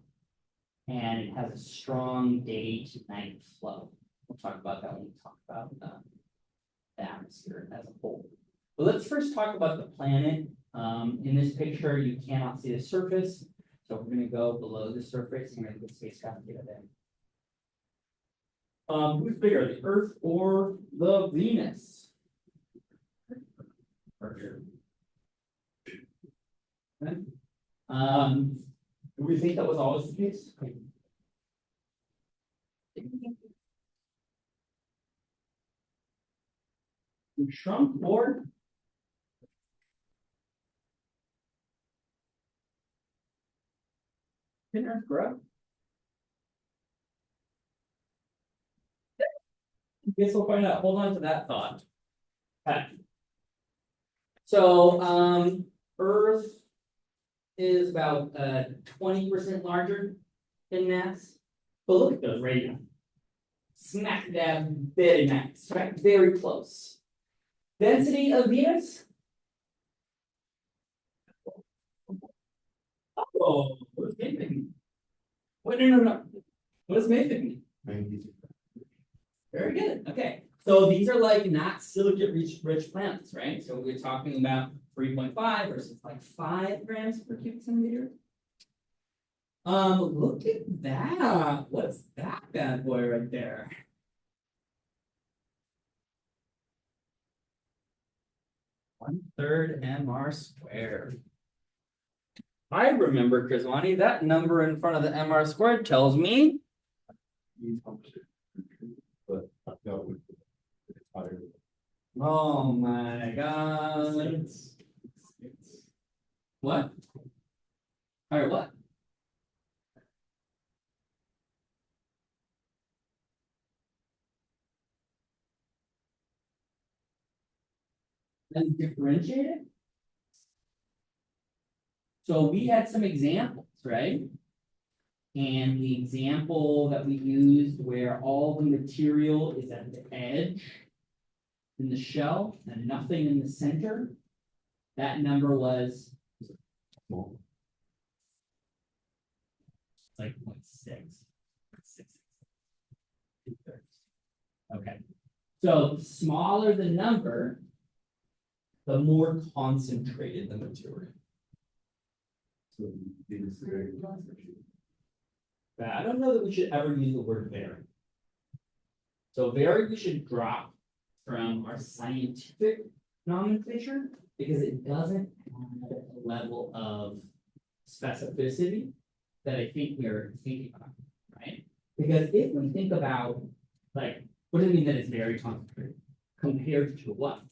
and it has a strong day-to-night flow. We'll talk about that when we talk about the atmosphere as a whole. But let's first talk about the planet In this picture, you cannot see the surface, so we're gonna go below the surface and we're gonna put spacecraft data there. Who's bigger, the Earth or the Venus? Okay. Do we think that was always the case? We shrunk or? Can Earth grow? Guess we'll find out. Hold on to that thought. Okay. So, Earth is about 20% larger in mass. But look at those right now. Smack dab very max, right? Very close. Density of Venus? Oh, what's making? Wait, no. What does mafic mean? Very good. Okay. So these are like not silicate-rich planets, right? So we're talking about 3.5 versus like 5 grams per cubic centimeter. Look at that. What's that bad boy right there? One-third MR squared. I remember, Kriswani, that number in front of the MR squared tells me. But I felt it's higher. Oh my God. What? All right, what? And differentiate it? So we had some examples, right? And the example that we used where all the material is at the edge in the shell and nothing in the center, that number was Small. like 0.6. 6. 2/3. Okay. So smaller the number, the more concentrated the material. So Venus is very concentrated. But I don't know that we should ever use the word very. So very we should drop from our scientific nomenclature because it doesn't have a level of specificity that I think we're thinking about, right? Because if we think about like, what does it mean that it's very concentrated compared to what?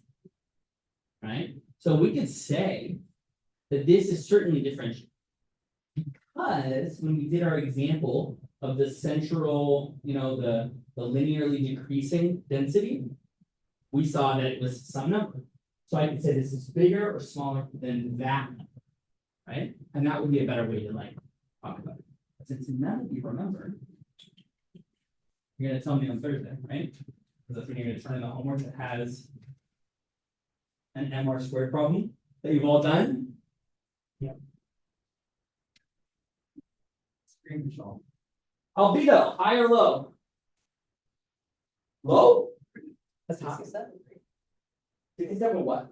Right? So we could say that this is certainly differentiated. Because when we did our example of the central, the linearly decreasing density, we saw that it was some number. So I could say this is bigger or smaller than that number, right? And that would be a better way to like talk about it. Since none of you remember, you're gonna tell me on Thursday, right? Because that's when you're gonna turn in the homework that has an MR squared problem that you've all done. Yep. Albedo, high or low? Low? That's high. 67 what?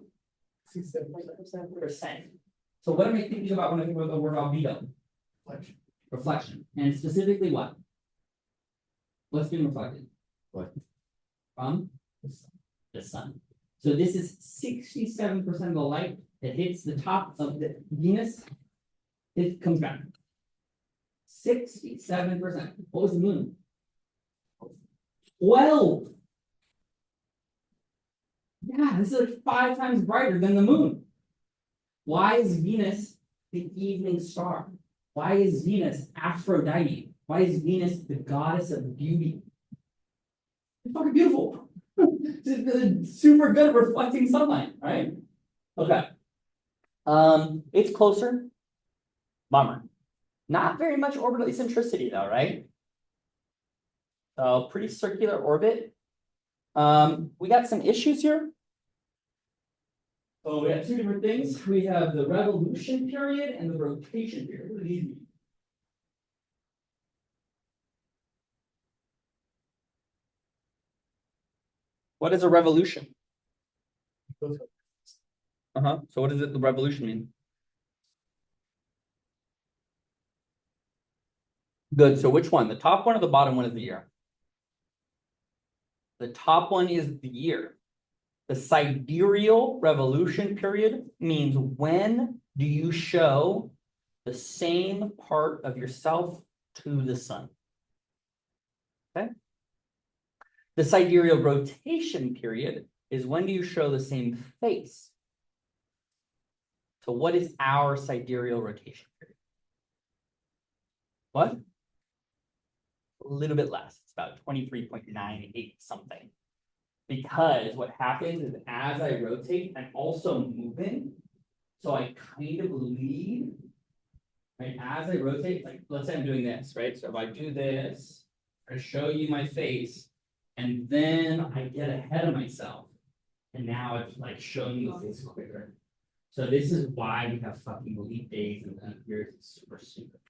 67%. So what am I thinking about when I think about the word albedo? Reflection. Reflection. And specifically what? What's being reflected? What? From the sun. So this is 67% of the light that hits the top of the Venus. It comes back. 67%. What was the moon? 12. Yeah, this is like 5 times brighter than the moon. Why is Venus the evening star? Why is Venus Aphrodite? Why is Venus the goddess of beauty? It's fucking beautiful. It's super good at reflecting sunlight, right? Okay. It's closer. Bummer. Not very much orbital eccentricity though, right? So pretty circular orbit. We got some issues here. So we have 2 different things. We have the revolution period and the rotation period. What are these mean? What is a revolution? So what does the revolution mean? Good, so which one? The top one or the bottom one is the year? The top one is the year. The sidereal revolution period means when do you show the same part of yourself to the sun? Okay. The sidereal rotation period is when do you show the same face? So what is our sidereal rotation period? What? A little bit less. It's about 23.98 something. Because what happens is as I rotate, I'm also moving. So I kind of lead. Right, as I rotate, like let's say I'm doing this, right? So if I do this, I show you my face, and then I get ahead of myself. And now it's like showing you the face quicker. So this is why we have fucking leap days and leap years. It's super stupid.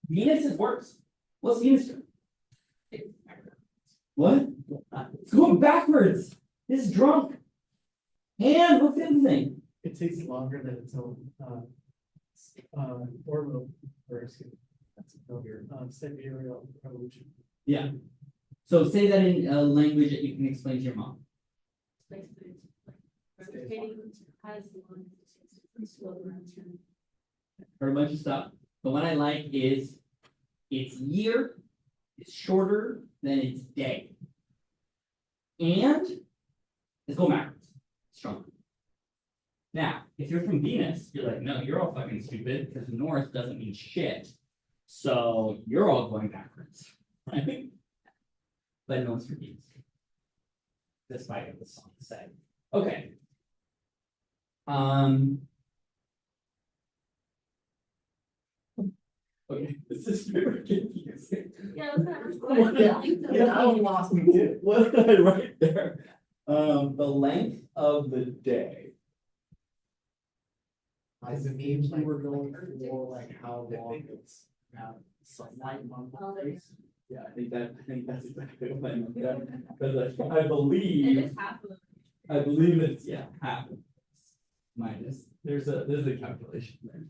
Venus is worse. What's Venus doing? What? It's going backwards. This is drunk. And what's the other thing? It takes longer than its own, orbital, or excuse me, that's a failure, sidereal revolution. Yeah. So say that in a language that you can explain to your mom. Basically, it's like rotating as long as it's slow around turn. Or a bunch of stuff. The one I like is its year is shorter than its day. And it's going backwards. Stronger. Now, if you're from Venus, you're like, no, you're all fucking stupid because north doesn't mean shit. So you're all going backwards. Right? But no one's from Venus. Despite what the song said. Okay. Okay, this is very confusing. Yeah, that's not. Yeah, I lost me too. What did I write there? The length of the day. Does it mean we were going for like how long it's sunlight on the face? Yeah, I think that's exactly what I meant. Because I It believe, is half of. it's, yeah, half. Minus, there's a calculation there.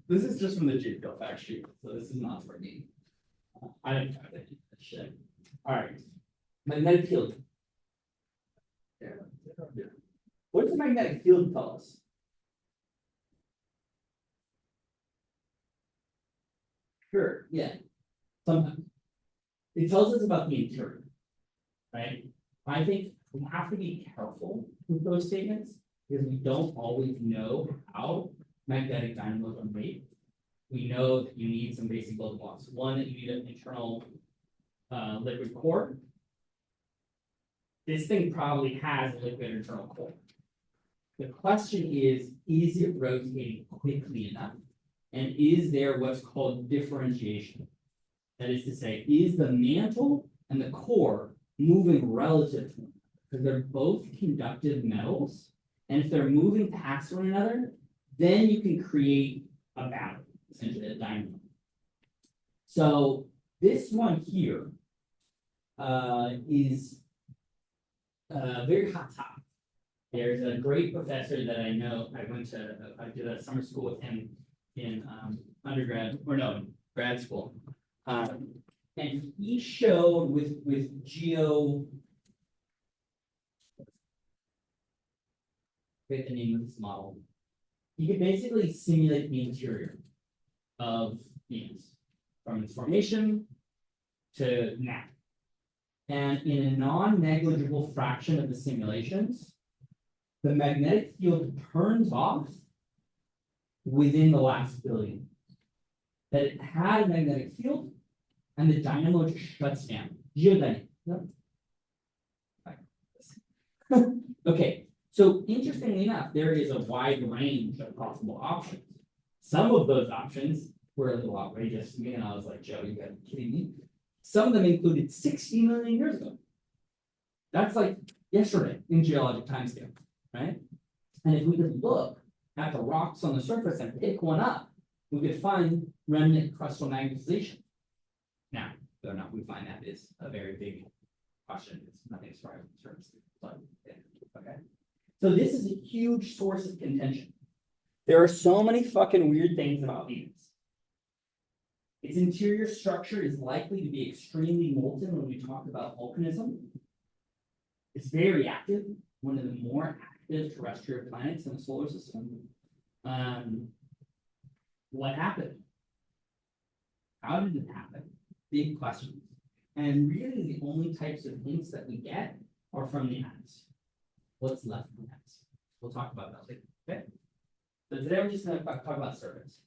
This is just from the JPL fact sheet, so this is not for me. I didn't calculate that shit. All right, magnetic field. What does the magnetic field tell us? Sure, yeah. Sometimes. It tells us about the interior, right? I think we have to be careful with those statements because we don't always know how magnetic dynamos are made. We know that you need some basic building blocks. One, that you need an internal liquid core. This thing probably has a liquid internal core. The question is it rotating quickly enough? And is there what's called differentiation? That is to say, is the mantle and the core moving relative to one another? Because they're both conductive metals. And if they're moving past one another, then you can create a battery, essentially a dynamo. So this one here is a very hot topic. There's a great professor that I know. I did a summer school with him in grad school. And he showed with geo. Forget the name of this model. You could basically simulate the interior of Venus from its formation to now. And in a non-negligible fraction of the simulations, the magnetic field turns off within the last billion. That it had a magnetic field and the dynamo just shuts down. Geodynamic. Yep. Okay, so interestingly enough, there is a wide range of possible options. Some of those options were a little outrageous to me, and I was like, Joe, you gotta be kidding me. Some of them included 60 million years ago. That's like yesterday in geologic timescale, right? And if we could look at the rocks on the surface and pick one up, we could find remnant crustal magnetization. Now, whether or not we find that is a very big question. It's nothing as far as the surface, but yeah, okay. So this is a huge source of contention. There are so many fucking weird things about Venus. Its interior structure is likely to be extremely molten when we talk about volcanism. It's very active, one of the more active terrestrial planets in the solar system. What happened? How did it happen? Big questions. And really the only types of hints that we get are from the atmosphere. What's left from the atmosphere? We'll talk about that later. Okay. So today we're just going to talk about surface.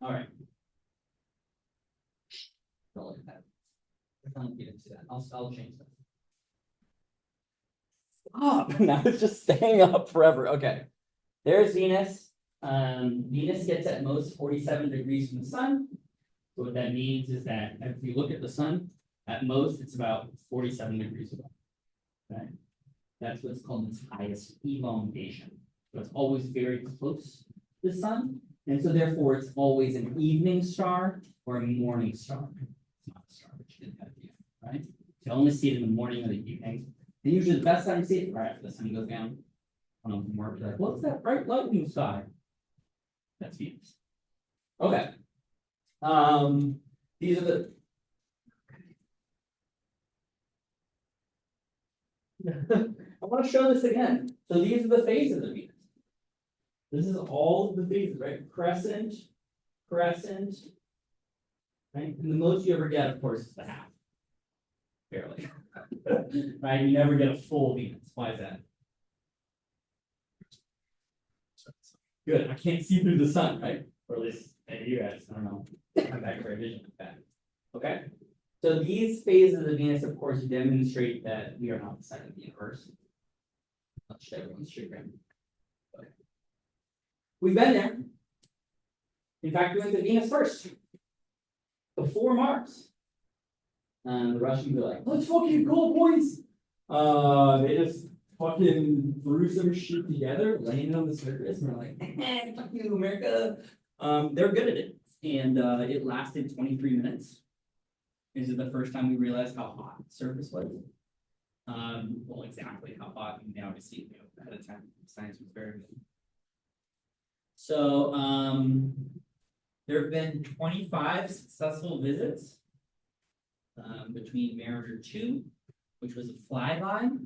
All right. Don't look at that. Don't get into that. I'll change that. Stop. Now it's just staying up forever. Okay. There's Venus. Venus gets at most 47 degrees from the sun. So what that means is that if you look at the sun, at most it's about 47 degrees above. Okay. That's what's called its highest elongation. So it's always very close to the sun. And so therefore it's always an evening star or a morning star. It's not a star, but you didn't have it yet, right? So you only see it in the morning or the evening. And usually the best time to see it right after the sun goes down. From work, you're like, what's that bright light in the sky? That's Venus. Okay. These are the I want to show this again. So these are the phases of Venus. This is all of the phases, right? Crescent, crescent, right? And the most you ever get, of course, is the half. Barely. Right? You never get a full Venus. Why is that? Good. I can't see through the sun, right? Or at least maybe you guys, I don't know. Come back for a vision like that. Okay. So these phases of Venus, of course, demonstrate that we are not the center of the universe. Much to everyone's chagrin. Okay. We've been there. In fact, we went to Venus first. Before Mars. The Russians were like, let's fucking go, boys. They just fucking threw some shit together, landed on the surface, and we're like, fuck you, America. They're good at it. And it lasted 23 minutes. This is the first time we realized how hot the surface was. Well, exactly how hot. I mean, obviously, ahead of time, science was very good. So there have been 25 successful visits between Mariner 2, which was a flyby,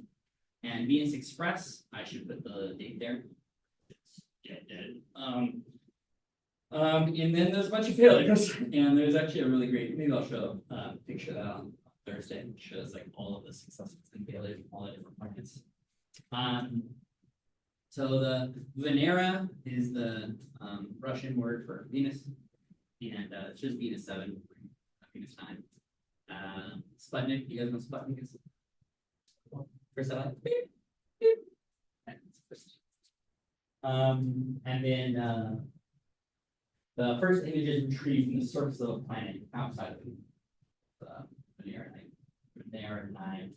and Venus Express. I should put the date there. It's dead. And then there's a bunch of failures, and there's actually a really great. Maybe I'll show a picture of that on Thursday. It shows like all of the successes and failures from all the different markets. So the Venera is the Russian word for Venus, and it's just Venus 7, Venus 9. Sputnik, you guys know what Sputnik is? First satellite. And then the first images retrieved from the surface of the planet outside of the Venera 9.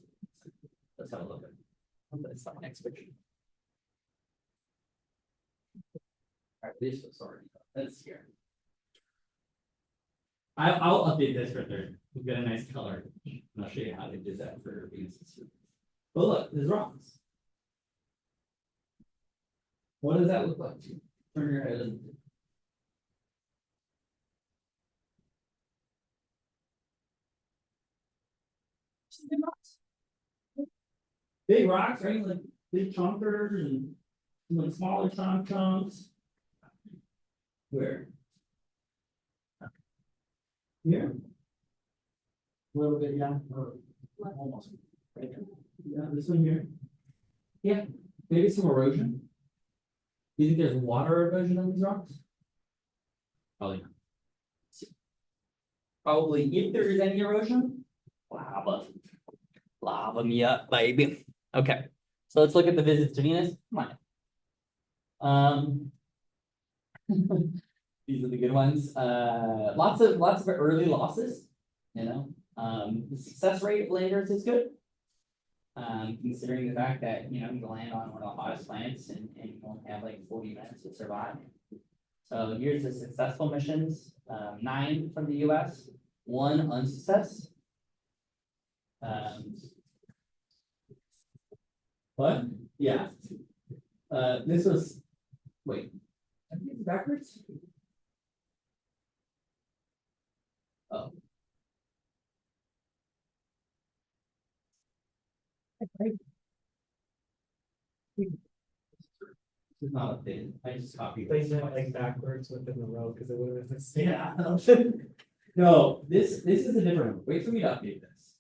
Let's have a look at this next picture. All right, this was already that's here. I'll update this right there. We've got a nice color. And I'll show you how they did that for Venus. But look, there's rocks. What does that look like? Turn your head. Big rocks, right? Like big chunkers and like smaller chunks. Where? Here? A little bit, yeah, or almost. Right. Yeah, this one here. Yeah, maybe some erosion. Do you think there's water erosion on these rocks? Probably not. Probably if there is any erosion, lava. Lava me up, baby. Okay, so let's look at the visits to Venus. Come on. These are the good ones. Lots of early losses. You know, the success rate of landers is good. Considering the fact that you land on one of the hottest planets and you only have like 40 minutes to survive. So here's the successful missions: 9 from the U.S., 1 unsuccess. But Yeah. This was, wait. I think it's backwards? Oh. This is not updated, I just copied. They this meant twice. like backwards within the row, because it would have been the same. Yeah. No, this is a different one. Wait for me to update this.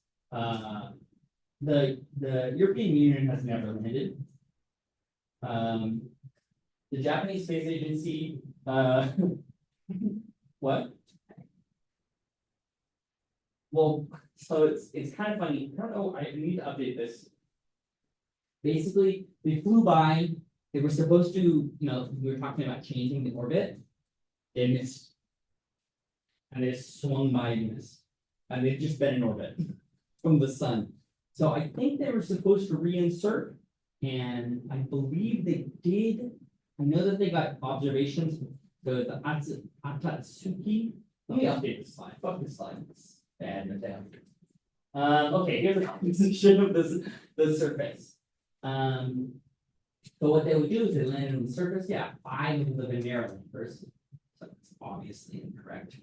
The European Union has never landed. The Japanese Space Agency, what? Well, so it's kind of funny. I don't know, I need to update this. Basically, they flew by, they were supposed to, we were talking about changing the orbit. They missed. And they swung by and missed. And they've just been in orbit from the sun. So I think they were supposed to reinsert, and I believe they did. I know that they got observations, the Atatsuki. Let me update this slide. Fuck this slide. It's bad and down. Okay, here's the composition of the surface. So what they would do is they landed on the surface. Yeah, 5 of the Venera landers. So it's obviously incorrect.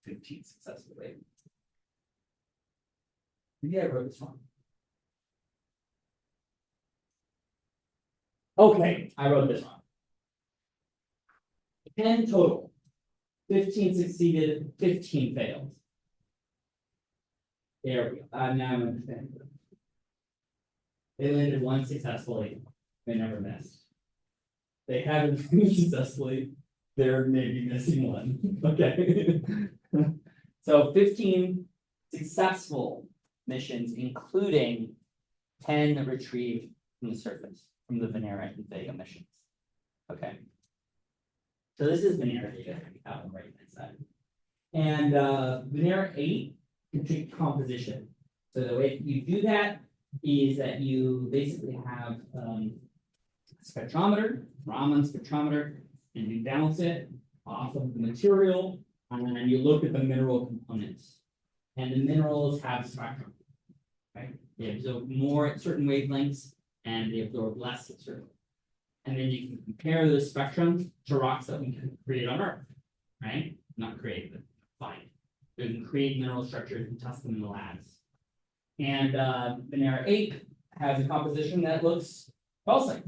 15 successfully. Maybe I wrote this wrong. Okay, I wrote this wrong. 10 total. 15 succeeded, 15 failed. There we go. Now I'm understanding. They landed 1 successfully. They never missed. They haven't successfully. They're maybe missing 1. Okay. So 15 successful missions, including 10 retrieved from the surface, from the Venera and Vega missions. Okay. So this is Venera data we have on the right hand side. And Venera 8 can treat composition. So the way you do that is that you basically have a spectrometer, Raman spectrometer, and you bounce it off of the material, and then you look at the mineral components. And the minerals have spectrum, right? They absorb more at certain wavelengths, and they absorb less at certain. And then you can compare those spectrums to rocks that we can create on Earth, right? Not create, but find. We can create mineral structures and test them in the labs. And Venera 8 has a composition that looks pulsing.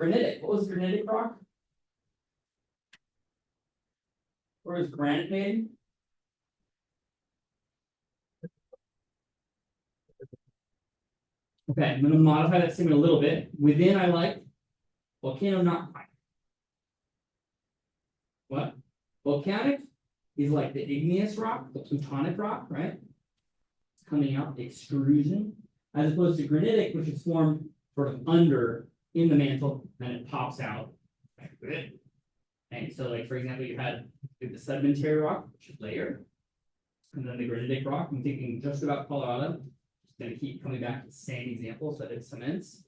Granitic. What was granitic rock? Where is granite made? Okay, I'm going to modify that statement a little bit. Within, I like volcano, not quite. What? Volcanic is like the igneous rock, the plutonic rock, right? It's coming out, extrusion, as opposed to granitic, which is formed sort of under in the mantle, and it pops out. And so, like for example, you had the sedimentary rock, which is layered, and then the granitic rock. I'm thinking just about Colorado. Just going to keep coming back to the same example, so that it cements.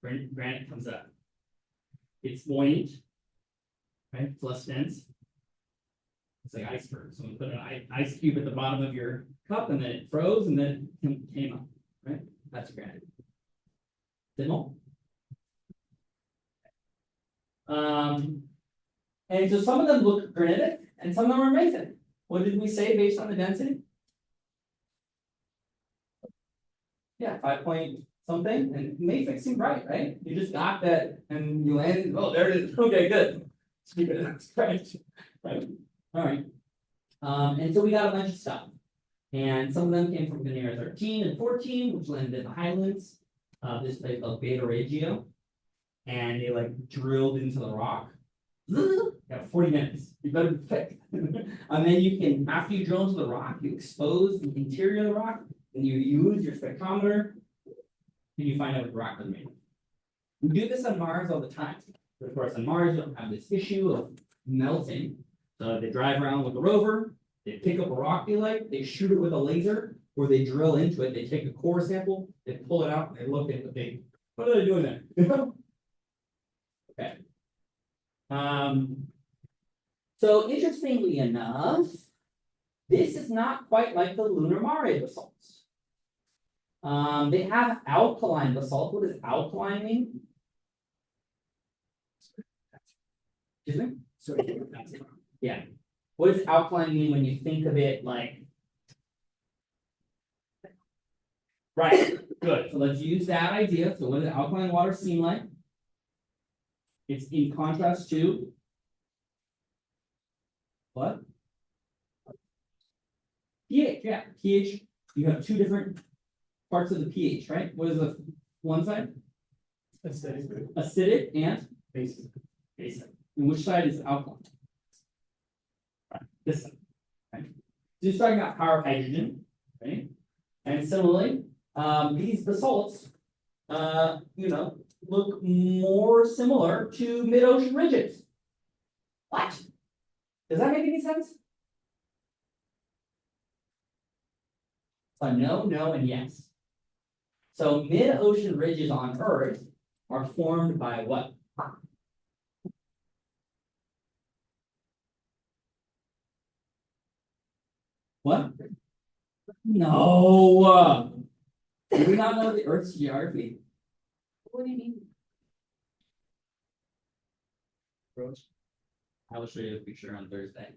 Granite comes up. It's buoyant, right? It's less dense. It's like iceberg. So we put an ice cube at the bottom of your cup, and then it froze, and then it came up, right? That's granite. Demo. And so some of them look granitic, and some of them are mafic. What did we say based on the density? Yeah, 5 point something, and mafic seemed right? You just got that, and you landed. Oh, there it is. Okay, good. That's great. Right. All right. And so we got a bunch of stuff, and some of them came from Venera 13 and 14, which landed in the Highlands. This place called Beta Regio, and they like drilled into the rock. You have 40 minutes. You better be quick. And then you can, after you drill into the rock, you expose the interior of the rock, and you use your spectrometer, and you find out what the rock was made of. We do this on Mars all the time. Of course, on Mars, you don't have this issue of melting. So they drive around with a rover, they pick up a rock they like, they shoot it with a laser, or they drill into it, they take a core sample, they pull it out, and they look at the what are they doing there? Okay. So interestingly enough, this is not quite like the lunar Mare results. They have alkaline basalt. What does alkaline mean? Excuse me? So. Yeah. What does alkaline mean when you think of it like? Right, good. So let's use that idea. So what does alkaline water seem like? It's in contrast to what? pH, yeah, pH. You have two different parts of the pH, right? What is the one side? Acidic and Basic. basic. And which side is alkaline? Right, this side. Right? So you're talking about power hydrogen, right? And similarly, these basalts, look more similar to mid-ocean ridges. What? Does that make any sense? No, no, and yes. So mid-ocean ridges on Earth are formed by what? What? No. Do we not know the Earth's geography? What do you mean? I will show you a picture on Thursday.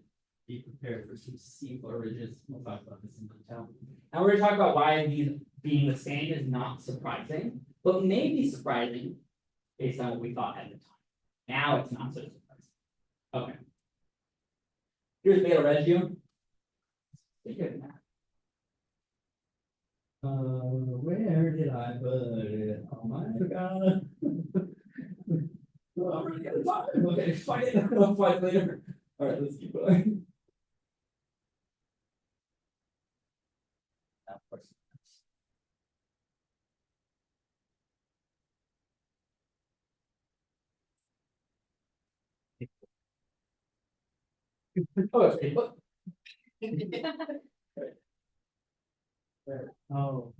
Be prepared for some seafloor ridges. We'll talk about this in detail. And we're going to talk about why these being the same is not surprising, but may be surprising based on what we thought at the time. Now it's not so surprising. Okay. Here's beta regium. Where did I put it? Oh my god. Oh, I'm running out of time. Okay, find it. I'll find it later. All right, let's keep going. Of course. Oh, it's a book. Oh.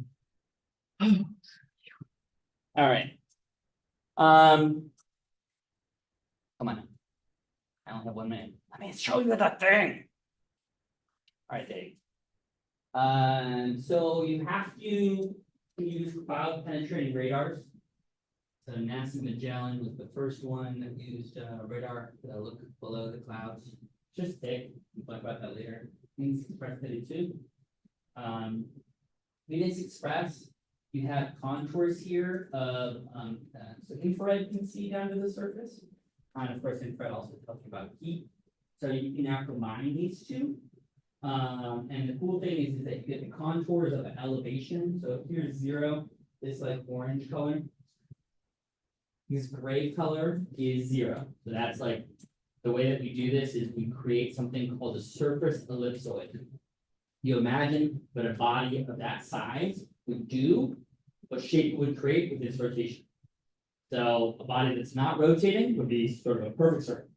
All right. Come on. I only have 1 minute. Let me show you the thing. All right, Dave. So you have to use cloud penetrating radars. So NASA Magellan was the first one that used radar to look below the clouds. Just thick. We'll talk about that later. Venus Express did it too. Venus Express, you have contours here of so infrared can see down to the surface. And of course, infrared also talks about heat. So you can now combine these two. And the cool thing is that you get the contours of elevation. So here's 0, this like orange color. This gray color is 0. So that's like the way that we do this is we create something called a surface ellipsoid. You imagine what a body of that size would do, what shape it would create with its rotation. So a body that's not rotating would be sort of a perfect circle.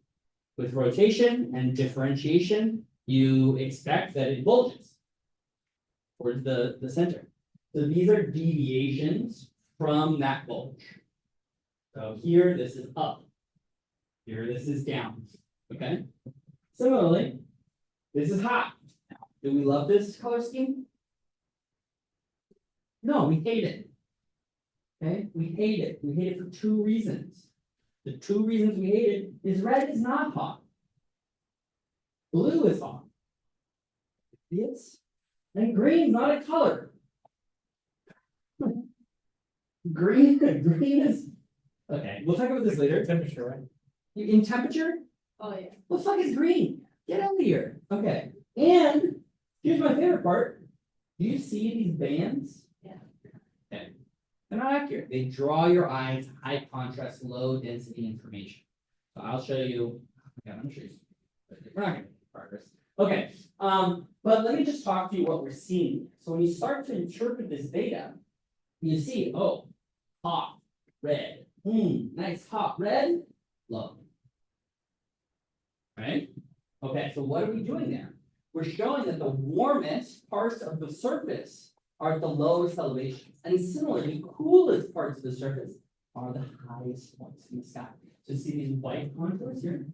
With rotation and differentiation, you expect that it bulges towards the center. So these are deviations from that bulge. So here, this is up. Here, this is down. Okay? Similarly, this is hot. Do we love this color scheme? No, we hate it. Okay? We hate it. We hate it for 2 reasons. The 2 reasons we hate it is red is not hot. Blue is hot. Yes. And green is not a color. Green is okay. We'll talk about this later. Temperature, right? In temperature? Oh, yeah. What the fuck is green? Get out of here. Okay. And here's my favorite part. Do you see these bands? Yeah. Okay. They're not accurate. They draw your eyes high contrast, low density information. So I'll show you. Okay, I'm sure we're not gonna make progress. Okay. But let me just talk to you what we're seeing. So when you start to interpret this data, you see, oh, hot, red. Nice hot red, low. Right? Okay, so what are we doing there? We're showing that the warmest parts of the surface are at the lowest elevations. And similarly, the coolest parts of the surface are the highest points in the sky. So you see these white contours here?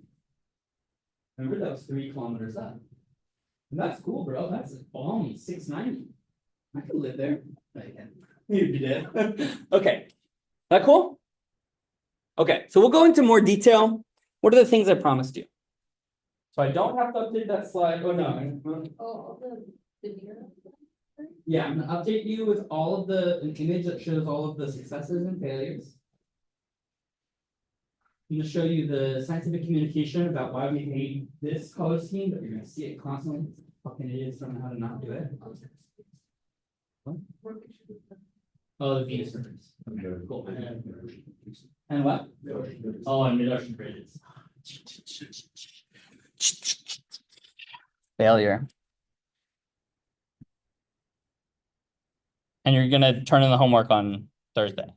Remember that was 3 kilometers up. And that's cool, bro. That's balmy, 690. I could live there. But again, You did. Okay, that cool? Okay, so we'll go into more detail. What are the things I promised you? So I don't have to update that slide. Oh, no. Oh, the deer. Yeah, I'm gonna update you with all of an image that shows all of the successes and failures. I'm gonna show you the scientific communication about why we hate this color scheme, but you're gonna see it constantly. Fucking idiots don't know how to not do it. Oh, the Venus rivers. Okay, cool. And what? Oh, and mid-ocean bridges. Failure. And you're gonna turn in the homework on Thursday.